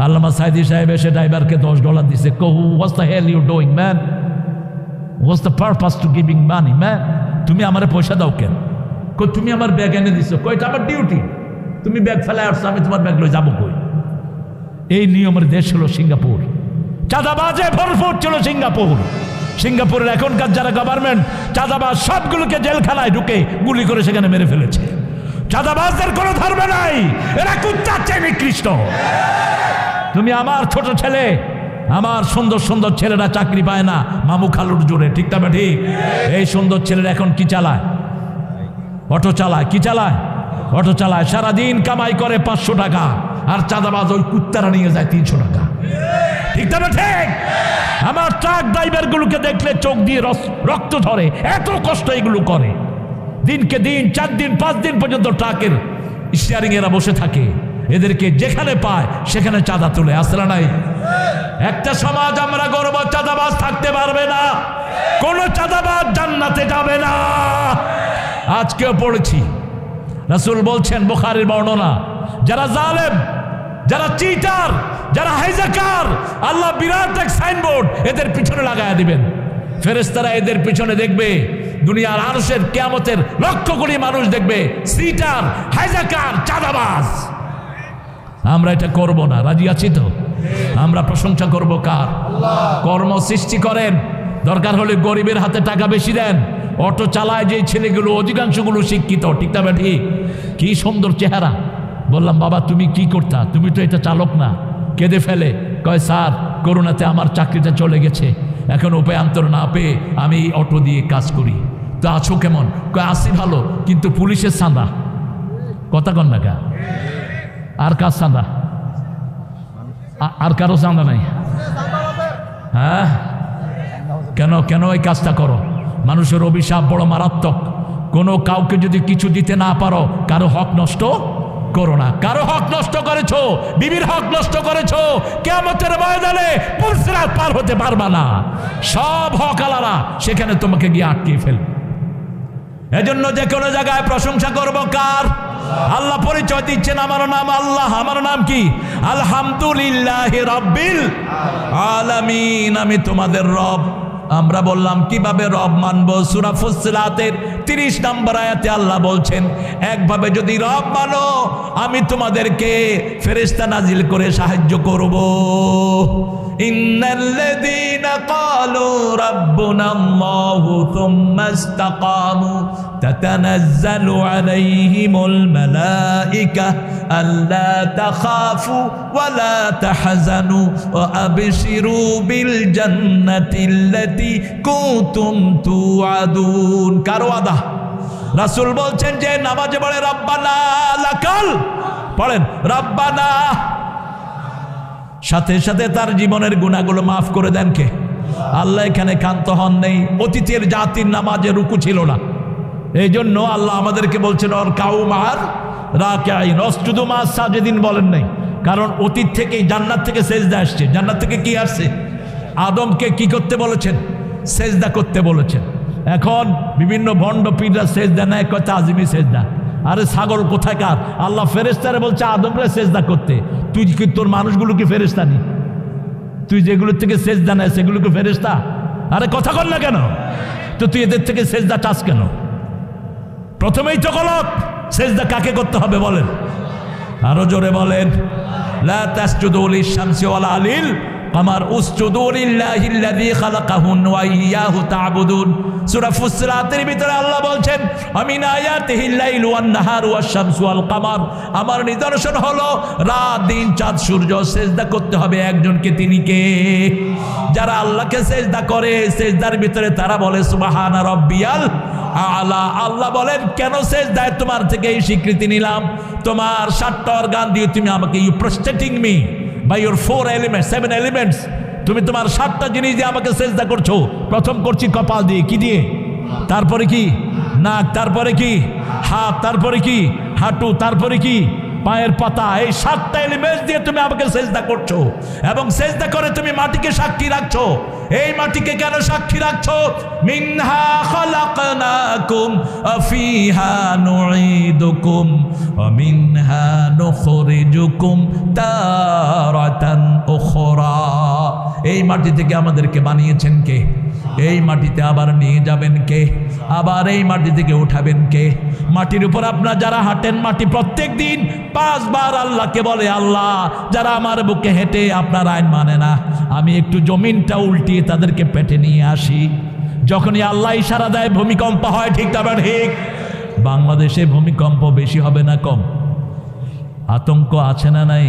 আল্লামা সাইদি সাহেব এসে ড্রাইভারকে $10 দিছে। What's the hell you doing man? What's the purpose to giving money man? তুমি আমারে পয়সা দাও কেন? তুমি আমার ব্যাগ এনে দিছো। এটা আমার ডিউটি। তুমি ব্যাগ ফেলে আসছো, আমি তোমার ব্যাগ লয়ে যাবো কই? এই নিয়মের দেশ হলো সিঙ্গাপুর। চাঁদাবাজে ভরপুর ছিল সিঙ্গাপুর। সিঙ্গাপুরের এখনকার যারা গভর্নমেন্ট, চাঁদাবাজ সবগুলোকে জেলখানায় ঢুকে গুলি করে সেখানে মেরে ফেলেছে। চাঁদাবাজদের কোনো ধর্ম নাই, এরা কুত্তার চেয়ে নিকৃষ্ট। তুমি আমার ছোট ছেলে, আমার সুন্দর সুন্দর ছেলেরা চাকরি পায় না মামু খালুর জোরে, ঠিক না ঠিক? এই সুন্দর ছেলেরা এখন কি চালায়? অটো চালায়। কি চালায়? অটো চালায়। সারাদিন কামাই করে 500 টাকা, আর চাঁদাবাজ ওই কুত্তারা নিয়ে যায় 300 টাকা, ঠিক না ঠিক? আমার ট্রাক ড্রাইভার গুলোকে দেখলে চোখ দিয়ে রক্ত ধরে, এত কষ্ট এগুলো করে। দিনকে দিন 4 দিন 5 দিন পর্যন্ত ট্রাকের স্টিয়ারিং এরা বসে থাকে। এদেরকে যেখানে পায় সেখানে চাঁদা তুলে। আসলে নাই? একটা সমাজ আমরা গর্ব, চাঁদাবাজ থাকতে পারবে না, কোন চাঁদাবাজ জান্নাতে যাবে না। আজকেও পড়েছি, রাসূল বলছেন, বুখারীর বর্ণনা, যারা জালেম, যারা চিটার, যারা হাইজাকার, আল্লাহ বিরাট এক সাইনবোর্ড এদের পিছনে লাগায়া দিবেন। ফেরেশতারা এদের পিছনে দেখবে, দুনিয়ার আরশের কিয়ামতের লক্ষ কোটি মানুষ দেখবে, চিটার, হাইজাকার, চাঁদাবাজ। আমরা এটা করব না, রাজি আছি তো? আমরা প্রশংসা করব কার? কর্ম সৃষ্টি করেন, দরকার হলে গরিবের হাতে টাকা বেশি দেন। অটো চালায় যে ছেলেগুলো অধিকাংশগুলো শিক্ষিত, ঠিক না ঠিক? কি সুন্দর চেহারা। বললাম, বাবা তুমি কি করতা? তুমি তো এটা চালক না। কেঁদে ফেলে, কয় স্যার করোনাতে আমার চাকরিটা চলে গেছে, এখন উপায়ান্তর না পেয়ে আমি অটো দিয়ে কাজ করি। তো আছো কেমন? কয় আসি ভালো, কিন্তু পুলিশের চাঁদা। কথা কন না কা? আর কার চাঁদা? আর কারো চাঁদা নাই? হ্যাঁ, কেন কেন এই কাজটা করো? মানুষের অভিশাপ বড় মারাত্মক। কোনো কাউকে যদি কিছু দিতে না পারো, কারো হক নষ্ট করো না। কারো হক নষ্ট করেছো, বিবির হক নষ্ট করেছো, কিয়ামতের ময়দানে পুরসিরাত পার হতে পারবা না। সব হক আলাদা, সেখানে তোমাকে গিয়ে আটকে ফেলবে। এজন্য যে কোনো জায়গায় প্রশংসা করব কার? আল্লাহ পরিচয় দিচ্ছেন, আমার নাম আল্লাহ। আমার নাম কি? আলহামদুলিল্লাহি রাব্বিল আলামিন, আমি তোমাদের রব। আমরা বললাম কিভাবে রব মানবো? সূরা ফুসসিলাতের 30 নম্বর আয়াতে আল্লাহ বলছেন, একভাবে যদি রব মানো, আমি তোমাদেরকে ফেরেশতা নাজিল করে সাহায্য করব। ইন্নাল্লাযীনা ক্বালু রাব্বুনাল্লাহু থুম্মা ইসতাকামু তাতানাজ্জালু আলাইহিমুল মালায়েকা আল্লা তাখাফু ওয়া লা তাহজানু ওয়া আবশিরু বিল জান্নাতিল্লাতী কুনতুম তুআদুন। কার ওয়াদা? রাসূল বলছেন যে নামাজে পড়ে রব্বানা লাকাল, পড়েন রব্বানা, সাথে সাথে তার জীবনের গুনাহগুলো মাফ করে দেন কে? আল্লাহ। এখানে ক্ষান্ত হন নেই। অতীতের জাতির নামাজে রুকু ছিল না, এই জন্য আল্লাহ আমাদেরকে বলছেন ওর কাউমার রাকিঈন ওয়াসজুদু মা'আস সাজিদিন বলেন নাই, কারণ অতীত থেকে জান্নাত থেকে সেজদা আসছে। জান্নাত থেকে কি আসছে? আদমকে কি করতে বলেছেন? সেজদা করতে বলেছেন। এখন বিভিন্ন ভণ্ড পীররা সেজদা নেয়, কয় তাজিমি সেজদা। আরে ছাগল কোথাকার? আল্লাহ ফেরেশতারে বলছে আদমরে সেজদা করতে। তুই কি তোর মানুষগুলো কি ফেরেশতা নি? তুই যেগুলোর থেকে সেজদা নেয় সেগুলো কি ফেরেশতা? আরে কথা বল না কেন? তো তুই এদের থেকে সেজদা চাস কেন? প্রথমেই তো গলত। সেজদা কাকে করতে হবে বলেন? আরো জোরে বলেন, লা তাসজুদু লিশ-শামসি ওয়ালা লিল কামার উসজুদু লিল্লাহিল্লাযী খালাকাহুন ওয়া ইয়্যাহু তা'বুদুন। সূরা ফুসসিলাতের ভিতরে আল্লাহ বলছেন, আমিন আয়াতিহিল লাইলু ওয়ান নাহারু ওয়াশ-শামসু ওয়াল কামার, আমার নিদর্শন হলো রাত দিন চাঁদ সূর্য। সেজদা করতে হবে একজনকে, তিনি কে? যারা আল্লাহকে সেজদা করে, সেজদার ভিতরে তারা বলে সুবহানা রাব্বিয়াল আলা। আল্লাহ বলেন, কেন সেজদায় তোমার থেকে এই স্বীকৃতি নিলাম? তোমার 7টা অর্গান দিয়ে তুমি আমাকে, you prostrating me by your 4 elements 7 elements, তুমি তোমার 7টা জিনিস দিয়ে আমাকে সেজদা করছো। প্রথম করছি কপাল দিয়ে, কি দিয়ে? তারপরে কি? নাক, তারপরে কি? হাত, তারপরে কি? হাঁটু, তারপরে কি? পায়ের পাতা, এই 7টা এলিমেন্টস দিয়ে তুমি আমাকে সেজদা করছো এবং সেজদা করে তুমি মাটিকে সাক্ষী রাখছো। এই মাটিকে কেন সাক্ষী রাখছো? মিনহা খালাকনাকুম ওয়া ফিহা নুঈদুকুম ওয়া মিনহা নুখরিজুকুম তারাতান উখরা। এই মাটি থেকে আমাদেরকে বানিয়েছেন কে? এই মাটিতে আবার নিয়ে যাবেন কে? আবার এই মাটি থেকে উঠাবেন কে? মাটির উপর আপনারা যারা হাঁটেন, মাটি প্রত্যেক দিন 5 বার আল্লাহকে বলে, আল্লাহ যারা আমার বুকে হেঁটে আপনার আইন মানে না, আমি একটু জমিনটা উল্টিয়ে তাদেরকে পেটে নিয়ে আসি। যখনই আল্লাহ ইশারা দেয় ভূমিকম্প হয়, ঠিক তবে ঠিক। বাংলাদেশে ভূমিকম্প বেশি হবে না কম? আতঙ্ক আছে না নাই?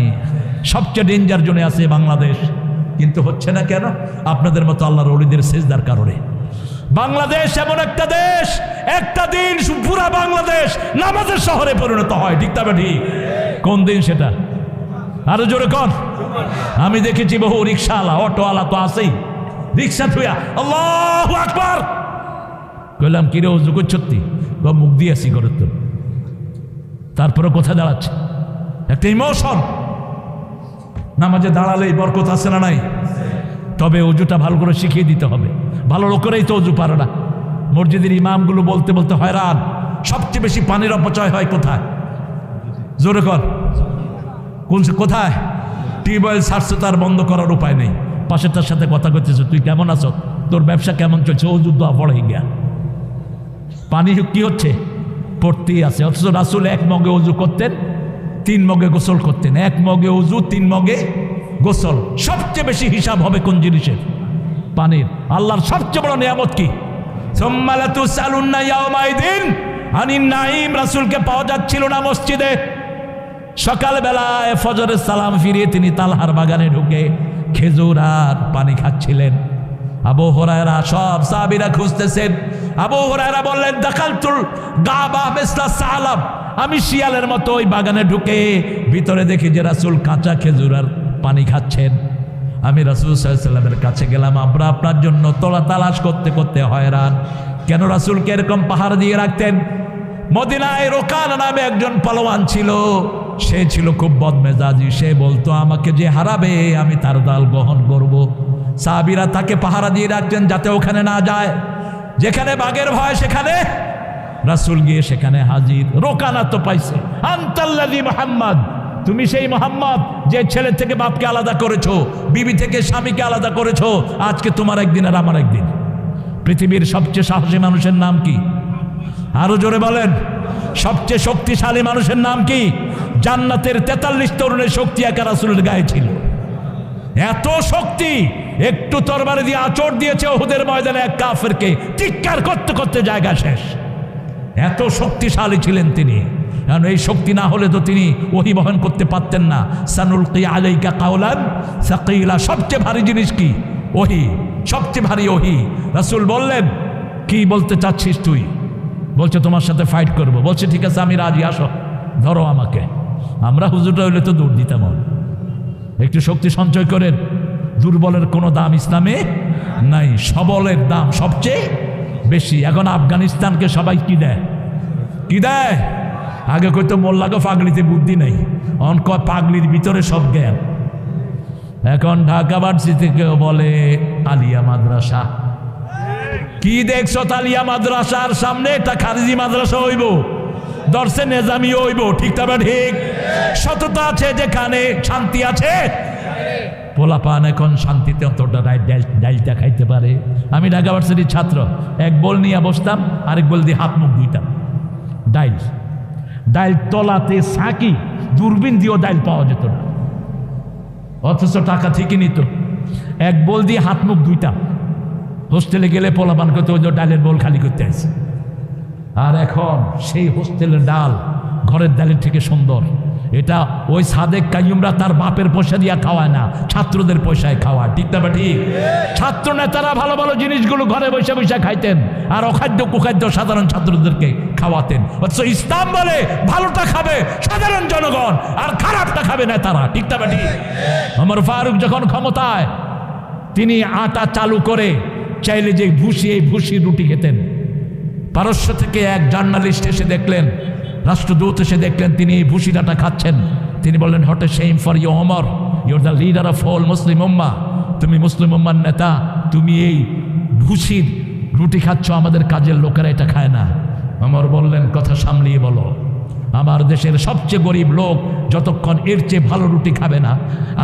সবচেয়ে ডেঞ্জার জোনে আছে বাংলাদেশ, কিন্তু হচ্ছে না কেন? আপনাদের মতো আল্লাহর ওলিদের সেজদার কারণে। বাংলাদেশ এমন একটা দেশ, একটা দিন পুরা বাংলাদেশ নামাজের শহরে পরিণত হয়, ঠিক তবে ঠিক। কোন দিন সেটা? আরো জোরে কর। আমি দেখেছি বহু রিক্সাওয়ালা, অটোওয়ালা তো আছেই, রিক্সা থুয়া আল্লাহু আকবার কইলাম, কিরে ওযু করছতি? মুখ দিয়ে আসি করে তো, তারপরে কোথায় দাঁড়াচ্ছে? একটা ইমোশন। নামাজে দাঁড়ালেই বরকত আছে না নাই? তবে অজুটা ভালো করে শিখিয়ে দিতে হবে। ভালো লোকেরাই তো অজু পারে না। মসজিদের ইমামগুলো বলতে বলতে হয়রান। সবচেয়ে বেশি পানির অপচয় হয় কোথায়? জোরে কর। কোথায়? টিউবওয়েল ছাড়ছে, তার বন্ধ করার উপায় নেই। পাশেরটার সাথে কথা করতেছে, তুই কেমন আছো, তোর ব্যবসা কেমন চলছে? অজু দোয়া পড়ে গিয়া পানি কি হচ্ছে? পড়তেই আছে। অথচ রাসূল 1 মগে অজু করতেন, 3 মগে গোসল করতেন। 1 মগে অজু, 3 মগে গোসল। সবচেয়ে বেশি হিসাব হবে কোন জিনিসের? পানির। আল্লাহর সবচেয়ে বড় নিয়ামত কি? সুম্মা লাতুসআলুন্না ইয়াওমাইদিন আনিন নাঈম। রাসূলকে পাওয়া যাচ্ছিল না মসজিদে। সকালবেলায় ফজরের সালাম ফিরিয়ে তিনি তালহার বাগানে ঢুকে খেজুর আর পানি খাচ্ছিলেন। আবু হুরায়রা, সব সাহাবীরা খুঁজতেছেন। আবু হুরায়রা বললেন, দাখালতুল গাবা মিসলা সালাব। আমি শিয়ালের মতো ওই বাগানে ঢুকে ভিতরে দেখি যে রাসূল কাঁচা খেজুর আর পানি খাচ্ছেন। আমি রাসূল সাল্লাল্লাহু আলাইহি ওয়াসাল্লামের কাছে গেলাম। আমরা আপনার জন্য তালাশ করতে করতে হয়রান। কেন রাসূলকে এরকম পাহাড় দিয়ে রাখতেন? মদিনায় রোকানা নামে একজন পালোয়ান ছিল। সে ছিল খুব বদমেজাজি। সে বলতো, আমাকে যে হারাবে আমি তার দাল গ্রহণ করব। সাহাবীরা তাকে পাহারা দিয়ে রাখতেন যাতে ওখানে না যায়। যেখানে বাঘের ভয় সেখানে রাসূল গিয়ে সেখানে হাজির। রোকানা তো পাইছে। আনতাল্লাযী মুহাম্মদ, তুমি সেই মুহাম্মদ যে ছেলে থেকে বাপকে আলাদা করেছো, বিবি থেকে স্বামীকে আলাদা করেছো। আজকে তোমার একদিন আর আমার একদিন। পৃথিবীর সবচেয়ে সাহসী মানুষের নাম কি? আরো জোরে বলেন। সবচেয়ে শক্তিশালী মানুষের নাম কি? জান্নাতের 43 তরুণের শক্তি একা রাসূলের গায়ে ছিল। এত শক্তি, একটু তরবারি দিয়ে আঁচড় দিয়েছে উহুদের ময়দানে এক কাফেরকে, চিৎকার করতে করতে জায়গা শেষ। এত শক্তিশালী ছিলেন তিনি। কারণ এই শক্তি না হলে তো তিনি ওহী বহন করতে পারতেন না। সানুলকি আলাইকা কাওলান সাকিলা। সবচেয়ে ভারী জিনিস কি? ওহী। সবচেয়ে ভারী ওহী। রাসূল বললেন, কি বলতে চাচ্ছিস তুই? বলছে, তোমার সাথে ফাইট করব। বলছে, ঠিক আছে আমি রাজি, আসো ধরো আমাকে। আমরা হুজুরটা হইলে তো দৌড় দিতাম। একটু শক্তি সঞ্চয় করেন। দুর্বলের কোনো দাম ইসলামে নাই, সবলের দাম সবচেয়ে বেশি। এখন আফগানিস্তানকে সবাই কি দেয়? কি দেয়? আগে কইতো মোল্লাকে পাগলিতে বুদ্ধি নেই, অন কয় পাগলির ভিতরে সব জ্ঞান। এখন ঢাকা ভার্সিটি কেউ বলে আলিয়া মাদ্রাসা। কি দেখছো আলিয়া মাদ্রাসার সামনে? এটা খারিজি মাদ্রাসা হইব, দর্শে নেজামিও হইব, ঠিক তবে ঠিক। সততা আছে যেখানে শান্তি আছে। পোলাপান এখন শান্তিতে অন্তটা ডাইলটা খাইতে পারে। আমি ঢাকা ভার্সিটির ছাত্র, 1 বোল নিয়ে বসতাম, আরেক বোল দিয়ে হাত মুখ ধুইতাম। ডাইল তলাতে সাকি, দূরবীন দিয়েও ডাইল পাওয়া যেত না, অথচ টাকা ঠিকই নিত। 1 বোল দিয়ে হাত মুখ ধুইতাম। হোস্টেলে গেলে পোলাপান করতে ওই ডালের বোল খালি করতে আসে। আর এখন সেই হোস্টেলের ডাল ঘরের ডালের থেকে সুন্দর। এটা ওই সাদেক কাইয়ুমরা তার বাপের পয়সা দিয়া খাওয়ায় না, ছাত্রদের পয়সায় খাওয়ায়, ঠিক না ঠিক? ছাত্র নেতারা ভালো ভালো জিনিসগুলো ঘরে বসে বসে খাইতেন, আর অখাদ্য কুখাদ্য সাধারণ ছাত্রদেরকে খাওয়াতেন। অথচ ইসলাম বলে ভালোটা খাবে সাধারণ জনগণ, আর খারাপটা খাবে নেতারা, ঠিক না ঠিক? ওমর ফারুক যখন ক্ষমতায়, তিনি আটা চালু করে চাইলে যে ভুসি, এই ভুসি রুটি খেতেন। পারস্য থেকে এক জার্নালিস্ট এসে দেখলেন রাষ্ট্রদূত এসে দেখলেন তিনি এই ভুসিটাটা খাচ্ছেন। তিনি বললেন, what a shame for you Omar, you are the leader of whole Muslim উম্মাহ। তুমি মুসলিম উম্মার নেতা, তুমি এই ভুসির রুটি খাচ্ছ, আমাদের কাজের লোকেরা এটা খায় না। ওমর বললেন, কথা সামলিয়ে বলো, আমার দেশের সবচেয়ে গরিব লোক যতক্ষণ এর চেয়ে ভালো রুটি খাবে না,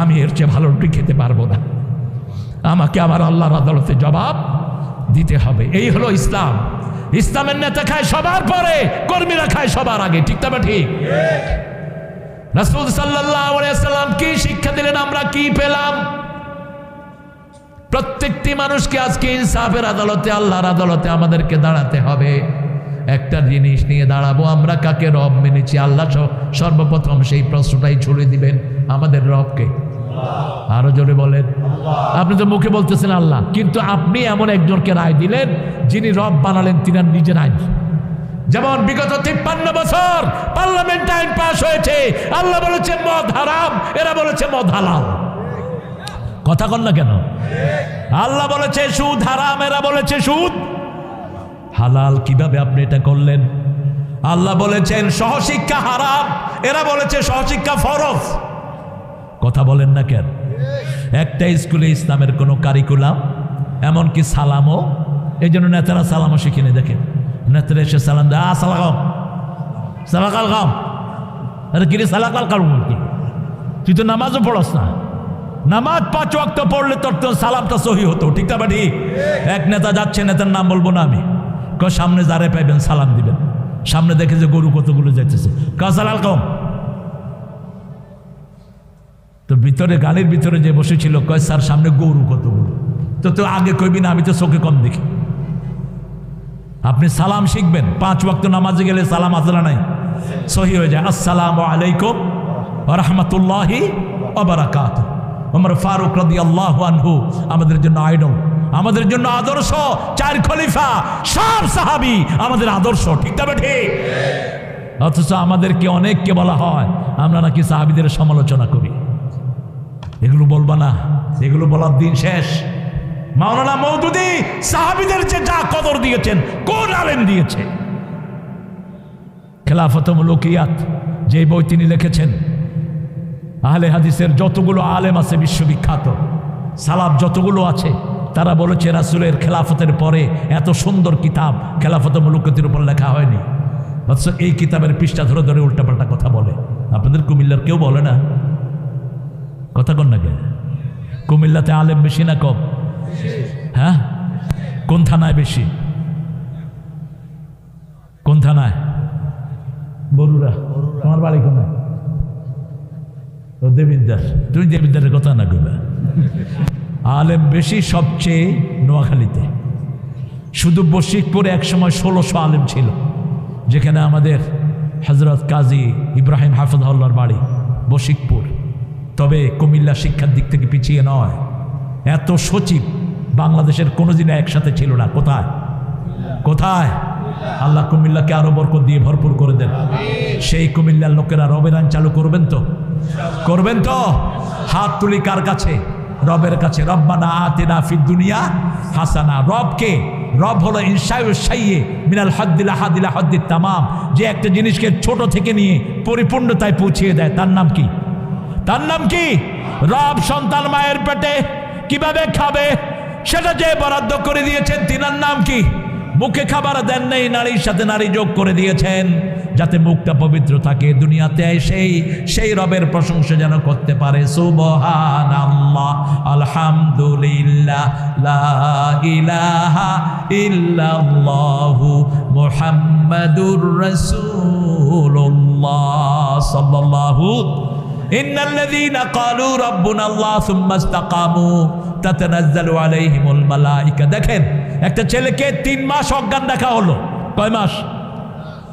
আমি এর চেয়ে ভালো রুটি খেতে পারবো না। আমাকে আমার আল্লাহর আদালতে জবাব দিতে হবে। এই হলো ইসলাম। ইসলামের নেতা খায় সবার পরে, কর্মীরা খায় সবার আগে। ঠিক তবে ঠিক। রাসূল সাল্লাল্লাহু আলাইহি ওয়াসাল্লাম কি শিক্ষা দিলেন, আমরা কি পেলাম? প্রত্যেকটি মানুষকে আজকে ইনসাফের আদালতে, আল্লাহর আদালতে আমাদেরকে দাঁড়াতে হবে। একটা জিনিস নিয়ে দাঁড়াবো, আমরা কাকে রব মেনেছি। আল্লাহ সর্বপ্রথম সেই প্রশ্নটাই ছুড়ে দিবেন, আমাদের রবকে। আরো জোরে বলেন। আপনি তো মুখে বলতেছেন আল্লাহ, কিন্তু আপনি এমন একজনকে রায় দিলেন যিনি রব বানালেন তিনার নিজের আইন। যেমন বিগত 53 বছর পার্লামেন্ট আইন পাস হয়েছে, আল্লাহ বলেছে মদ হারাম, এরা বলেছে মদ হালাল। কথা কন না কেন? আল্লাহ বলেছে সুদ হারাম, এরা বলেছে সুদ হালাল। কিভাবে আপনি এটা করলেন? আল্লাহ বলেছেন সহশিক্ষা হারাম, এরা বলেছে সহশিক্ষা ফরজ। কথা বলেন না কেন? একটা স্কুলে ইসলামের কোনো কারিকুলাম, এমনকি সালামও, এই জন্য নেতারা সালামও শিখিনি। দেখেন নেতারা এসে সালাম দেয়, সালাম সালাকাল গাম, আরে কিরে সালাকাল কারণ কি? তুই তো নামাজও পড়স না। নামাজ 5 ওয়াক্ত পড়লে তোর তো সালামটা সহি হতো। ঠিক না ঠিক? এক নেতা যাচ্ছে, নেতার নাম বলবো না আমি, সামনে যারে পাইবেন সালাম দিবেন। সামনে দেখে যে গরু কতগুলো যাইতেছে, কাসালাল কম। তো ভিতরে গাড়ির ভিতরে যে বসেছিল, কয় স্যার সামনে গরু কতগুলো। তো আগে কইবি না, আমি তো চোখে কম দেখি। আপনি সালাম শিখবেন, 5 ওয়াক্ত নামাজে গেলে সালাম আসলা নাই, সহি হয়ে যায়। আসসালামু আলাইকুম ওয়া রাহমাতুল্লাহি ওয়া বারাকাতুহু। ওমর ফারুক রাদিয়াল্লাহু আনহু আমাদের জন্য আইডল, আমাদের জন্য আদর্শ। 4 খলিফা, সব সাহাবী আমাদের আদর্শ। ঠিক তবে ঠিক। অথচ আমাদেরকে অনেককে বলা হয় আমরা নাকি সাহাবীদের সমালোচনা করি। এগুলো বলবা না, এগুলো বলার দিন শেষ। মাওলানা মওদুদী সাহাবীদের যে যা কদর দিয়েছেন, কোন আলেম দিয়েছে? খেলাফত মুলকিয়াত যে বই তিনি লিখেছেন, আহলে হাদিসের যতগুলো আলেম আছে বিশ্ববিখ্যাত, সালাফ যতগুলো আছে, তারা বলেছে রাসূলের খেলাফতের পরে এত সুন্দর কিতাব খেলাফত মুলকিয়াতের উপর লেখা হয়নি। অথচ এই কিতাবের পৃষ্ঠা ধরে ধরে উল্টাপাল্টা কথা বলে। আপনাদের কুমিল্লার কেউ বলে না? কথা কন না কে? কুমিল্লাতে আলেম বেশি না কম? হ্যাঁ, কোন থানায় বেশি? কোন থানায়? বরুড়া। তোমার বাড়ি কোন? দেবিদ্দার। তুমি দেবিদ্দারের কথা না কইবা। আলেম বেশি সবচেয়ে নোয়াখালীতে। শুধু বশিকপুরে একসময় 1600 আলেম ছিল, যেখানে আমাদের হযরত কাজী ইব্রাহিম হাফিজাহুল্লাহর বাড়ি বশিকপুর। তবে কুমিল্লা শিক্ষার দিক থেকে পিছিয়ে নয়। এত সচিব বাংলাদেশের কোনো দিনে একসাথে ছিল না। কোথায় কোথায়? আল্লাহ কুমিল্লাকে আরো বরকত দিয়ে ভরপুর করে দেন। সেই কুমিল্লার লোকেরা রবের আইন চালু করবেন তো? করবেন তো? হাত তুলি কার কাছে? রবের কাছে। রব্বানা আতিনা ফিদ দুনিয়া হাসানা। রবকে, রব হলো ইনশাউস শাইয়ে মিনাল হাদ্দিল হাদিল হাদ্দিত তামাম, যে একটা জিনিসকে ছোট থেকে নিয়ে পরিপূর্ণতায় পৌঁছিয়ে দেয়। তার নাম কি? তার নাম কি? রব সন্তান মায়ের পেটে কিভাবে খাবে সেটা যে বরাদ্দ করে দিয়েছেন, তিনার নাম কি? মুখে খাবার দেন নেই, নারীর সাথে নারী যোগ করে দিয়েছেন যাতে মুখটা পবিত্র থাকে। দুনিয়াতে সেই রবের প্রশংসা যেন করতে পারে। সুবহানাল্লাহ, আলহামদুলিল্লাহ, লা ইলাহা ইল্লাল্লাহু মুহাম্মাদুর রাসূলুল্লাহ সাল্লাল্লাহু। ইন্নাল্লাযীনা ক্বালু রাব্বুনাল্লাহ সুম্মা ইসতাকামু তাতানাজ্জালু আলাইহিমুল মালায়েকা। দেখেন, একটা ছেলেকে 3 মাস অজ্ঞান রাখা হলো। কয় মাস?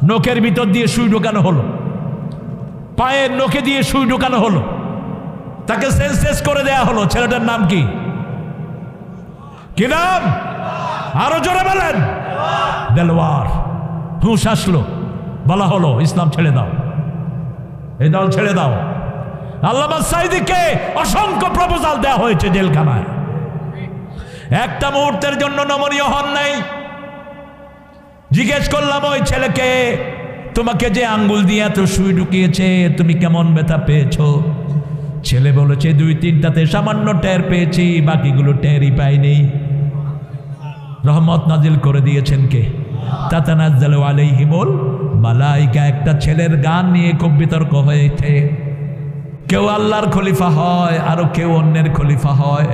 নখের ভিতর দিয়ে সুই ঢোকানো হলো, পায়ের নখে দিয়ে সুই ঢোকানো হলো, তাকে সেন্সলেস করে দেয়া হলো। ছেলেটার নাম কি? কি নাম? আরো জোরে বলেন। দেলওয়ার। হুঁশ আসলো, বলা হলো ইসলাম ছেড়ে দাও, এই দল ছেড়ে দাও। আল্লামা সাঈদীকে অসংখ্য প্রপোজাল দেওয়া হয়েছে জেলখানায়। একটা মুহূর্তের জন্য নমনীয় হন নাই। জিজ্ঞেস করলাম ওই ছেলেকে, তোমাকে যে আঙ্গুল দিয়ে এত সুই ঢুকিয়েছে তুমি কেমন ব্যথা পেয়েছো? ছেলে বলেছে 2-3টাতে সামান্য টের পেয়েছি, বাকিগুলো টেরই পাইনি। রহমত নাজিল করে দিয়েছেন কে? তাতানাজ্জালু আলাইহিমুল মালাইকা। একটা ছেলের গান নিয়ে খুব বিতর্ক হয়েছে। কেউ আল্লাহর খলিফা হয়, আরো কেউ অন্যের খলিফা হয়।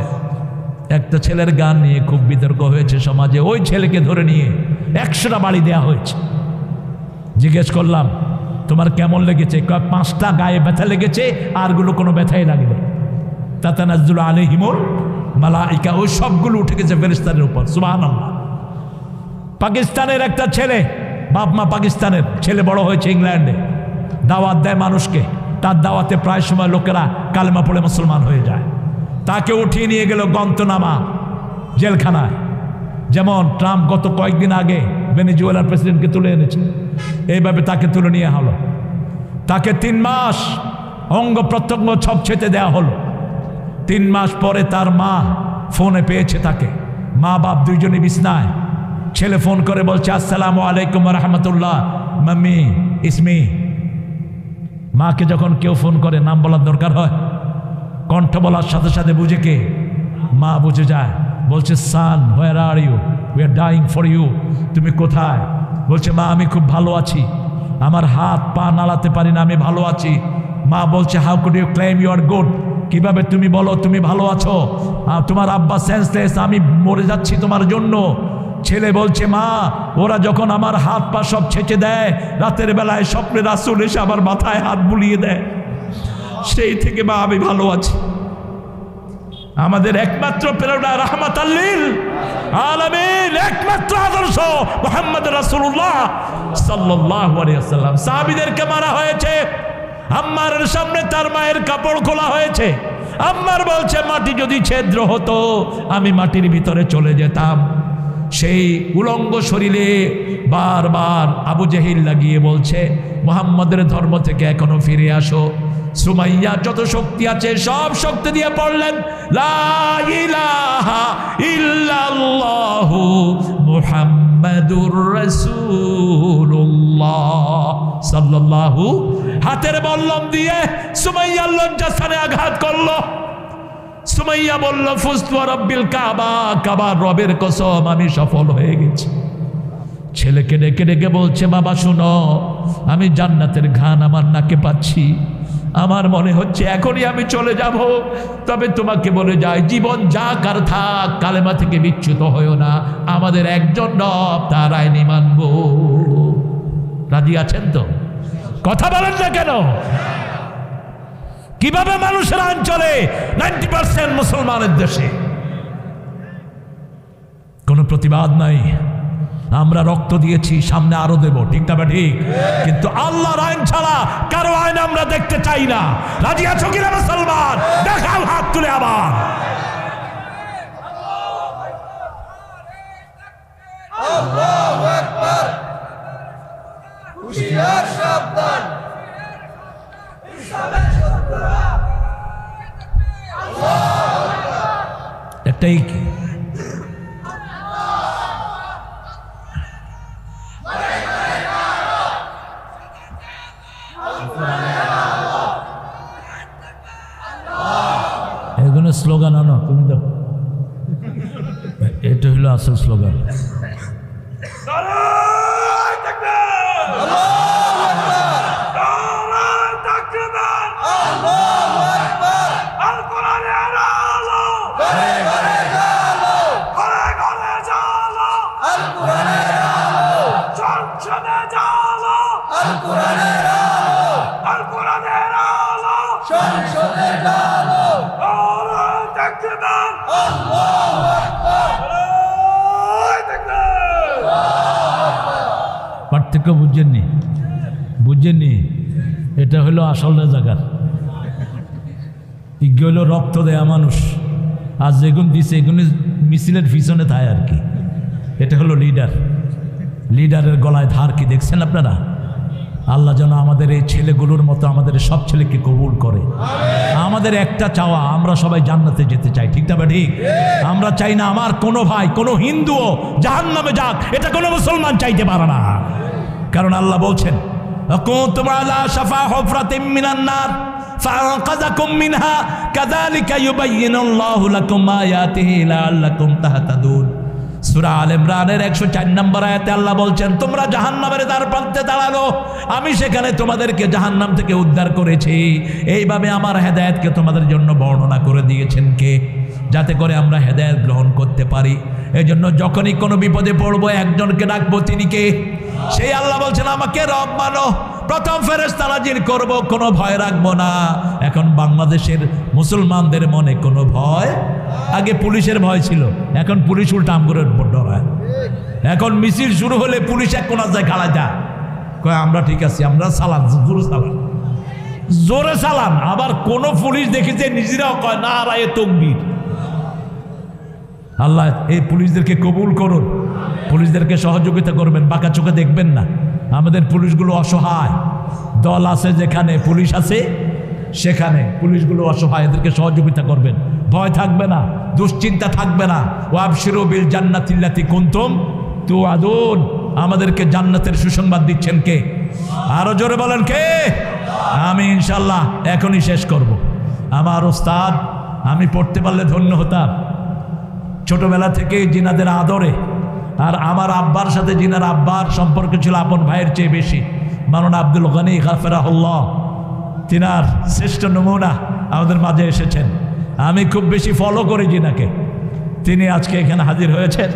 একটা ছেলের গান নিয়ে খুব বিতর্ক হয়েছে সমাজে। ওই ছেলেকে ধরে নিয়ে 100টা বাড়ি দেওয়া হয়েছে। জিজ্ঞেস করলাম তোমার কেমন লেগেছে? 5টা গায়ে ব্যথা লেগেছে, আরগুলো কোনো ব্যথাই লাগবে। তাতানাজ্জালু আলাইহিমুল মালাইকা, ওই সবগুলো উঠে গেছে ফেরেশতাদের উপর। সুবহানাল্লাহ। পাকিস্তানের একটা ছেলে, বাপ মা পাকিস্তানের, ছেলে বড় হয়েছে ইংল্যান্ডে, দাওয়াত দেয় মানুষকে। তার দাওয়াতে প্রায় সময় লোকেরা কালেমা পড়ে মুসলমান হয়ে যায়। তাকে উঠিয়ে নিয়ে গেল গন্তনামা জেলখানায়। যেমন ট্রাম্প গত কয়েকদিন আগে ভেনেজুয়েলার প্রেসিডেন্টকে তুলে এনেছে, এইভাবে তাকে তুলে নিয়ে হলো। তাকে 3 মাস অঙ্গ প্রত্যঙ্গ সব ছেঁটে দেওয়া হলো। 3 মাস পরে তার মা ফোনে পেয়েছে তাকে। মা বাপ দুইজনই বিছনায়। ছেলে ফোন করে বলছে আসসালামু আলাইকুম ওয়া রাহমাতুল্লাহ, মাম্মি ইসমি। মাকে যখন কেউ ফোন করে নাম বলার দরকার হয়? কণ্ঠ বলার সাথে সাথে বুঝে কে? মা বুঝে যায়। বলছে son where are you, we are dying for you. তুমি কোথায়? বলছে মা আমি খুব ভালো আছি, আমার হাত পা নাড়াতে পারি না, আমি ভালো আছি। মা বলছে how could you claim you are good? কিভাবে তুমি বলো তুমি ভালো আছো? তোমার আব্বা সেন্সলেস, আমি মরে যাচ্ছি তোমার জন্য। ছেলে বলছে মা ওরা যখন আমার হাত পা সব ছেঁচে দেয়, রাতের বেলায় স্বপ্নে রাসূল এসে আমার মাথায় হাত বুলিয়ে দেয়, সেই থেকে মা আমি ভালো আছি। আমাদের একমাত্র প্রেরণা রাহমাতাল লিল আলামিন, একমাত্র আদর্শ মুহাম্মদ রাসূলুল্লাহ সাল্লাল্লাহু আলাইহি ওয়াসাল্লাম। সাহাবীদেরকে মারা হয়েছে, আম্মারের সামনে তার মায়ের কাপড় খোলা হয়েছে। আম্মার বলছে মাটি যদি ছিদ্র হতো আমি মাটির ভিতরে চলে যেতাম। সেই উলঙ্গ শরীরে বারবার আবু জেহিল লাগিয়ে বলছে মুহাম্মদের ধর্ম থেকে এখনো ফিরে আসো। সুমাইয়া যত শক্তি আছে সব শক্তি দিয়ে পড়লেন লা ইলাহা ইল্লাল্লাহু মুহাম্মাদুর রাসূলুল্লাহ সাল্লাল্লাহু। হাতের বল্লম দিয়ে সুমাইয়ার লজ্জাস্থানে আঘাত করলো। সুমাইয়া বলল ফুস্তু রাব্বিল কাবা, কাবার রবের কসম আমি সফল হয়ে গেছি। ছেলেকে ডেকে ডেকে বলছে বাবা শুনো, আমি জান্নাতের ঘ্রাণ আমার নাকে পাচ্ছি, আমার মনে হচ্ছে এখনই আমি চলে যাব। তবে তোমাকে বলে যাই জীবন যাক আর থাক, কালেমা থেকে বিচ্যুত হয়েও না, আমাদের একজন রব, তার আইনি মানব। রাজি আছেন তো? কথা বলেন না কেন? কিভাবে মানুষের আইন চলে 90% মুসলমানের দেশে? কোনো প্রতিবাদ নাই। আমরা রক্ত দিয়েছি, সামনে আরো দেব, ঠিক না ঠিক? কিন্তু আল্লাহর আইন ছাড়া কারো আইন আমরা দেখতে চাই না। রাজি আছো কিনা মুসলমান? দেখাও হাত তুলে আবার। আল্লাহু আকবার, হুশিয়ার সাবধান, ইসলামের শত্রুরা। আল্লাহু আকবার। একটাই এগুলো স্লোগান আনো, তুমি দাও, এটা হলো আসল স্লোগান। পার্থক্য বুঝছেননি? বুঝছেননি? এটা হলো আসল জায়গার। ইগে হলো রক্ত দেয়া মানুষ, আর যেগুন দিছে এগুলি মিছিলের পিছনে থাকে আর কি। এটা হলো লিডার। লিডারের গলায় ধার কি দেখছেন আপনারা? আল্লাহ যেন আমাদের এই ছেলেগুলোর মতো আমাদের সব ছেলেকে কবুল করে। আমাদের একটা চাওয়া, আমরা সবাই জান্নাতে যেতে চাই, ঠিক না ঠিক? আমরা চাই না আমার কোনো ভাই, কোনো হিন্দুও জাহান্নামে যাক, এটা কোনো মুসলমান চাইতে পারে না। কারণ আল্লাহ বলছেন কুনতুম আলা শাফা হুফরাতিম মিনান নার ফাআনকাযাকুম মিনহা কাযালিকা ইউবাইয়িনুল্লাহু লাকুম আয়াতিহি লাআল্লাকুম তাহতাদুন। সূরা আল ইমরানের 104 নম্বর আয়াতে আল্লাহ বলছেন, তোমরা জাহান্নামের দ্বার প্রান্তে দাঁড়ালো, আমি সেখানে তোমাদেরকে জাহান্নাম থেকে উদ্ধার করেছি। এইভাবে আমার হেদায়েতকে তোমাদের জন্য বর্ণনা করে দিয়েছেন কে? যাতে করে আমরা হেদায়েত গ্রহণ করতে পারি। এই জন্য যখনই কোনো বিপদে পড়বো একজনকে ডাকবো, তিনি কে? সেই আল্লাহ বলছেন আমাকে রব মানো। প্রথম ফেরেশতা নাজিল করব, কোনো ভয় রাখবো না। এখন বাংলাদেশের মুসলমানদের মনে কোনো ভয়, আগে পুলিশের ভয় ছিল, এখন পুলিশ উল্টা আম করে ডরায়। এখন মিছিল শুরু হলে পুলিশ এক কোনা যায় খাড়া যায়, কয় আমরা ঠিক আছি, আমরা চালান, জোরে চালান, জোরে চালান। আবার কোন পুলিশ দেখেছে নিজেরাও কয় না রায়ে তকবীর। আল্লাহ এই পুলিশদেরকে কবুল করুন, পুলিশদেরকে সহযোগিতা করবেন, বাঁকা চোখে দেখবেন না। আমাদের পুলিশগুলো অসহায়, দল আছে যেখানে পুলিশ আছে সেখানে পুলিশগুলো অসহায়, এদেরকে সহযোগিতা করবেন। ভয় থাকবে না, দুশ্চিন্তা থাকবে না। ওয়াবশিরু বিল জান্নাতিল্লাতী কুনতুম তুআদুন। আমাদেরকে জান্নাতের সুসংবাদ দিচ্ছেন কে? আরো জোরে বলেন কে? আমি ইনশাল্লাহ এখনই শেষ করব। আমার ওস্তাদ, আমি পড়তে পারলে ধন্য হতাম। ছোটবেলা থেকে জিনাদের আদরে, আর আমার আব্বার সাথে জিনার আব্বার সম্পর্ক ছিল আপন ভাইয়ের চেয়ে বেশি। মাওলানা আব্দুল গনি গাফেরাহুল্লাহ, তিনার শ্রেষ্ঠ নমুনা আমাদের মাঝে এসেছেন। আমি খুব বেশি ফলো করি জিনাকে, তিনি আজকে এখানে হাজির হয়েছেন।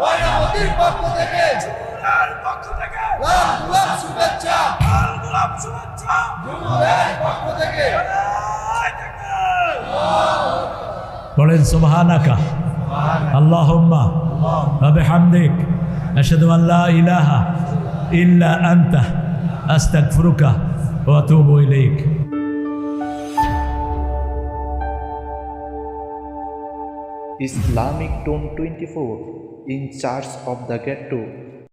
ময়নামতির পক্ষ থেকে লাখ লাখ শুভেচ্ছা, জুমুরের পক্ষ থেকে। বলেন সুবহানাকা আল্লাহুম্মা ওয়া বিহামদিক আশহাদু আন লা ইলাহা ইল্লা আনতা আস্তাগফিরুকা ওয়া আতুবু ইলাইক। Islamic Tone 24 in charge of the ghetto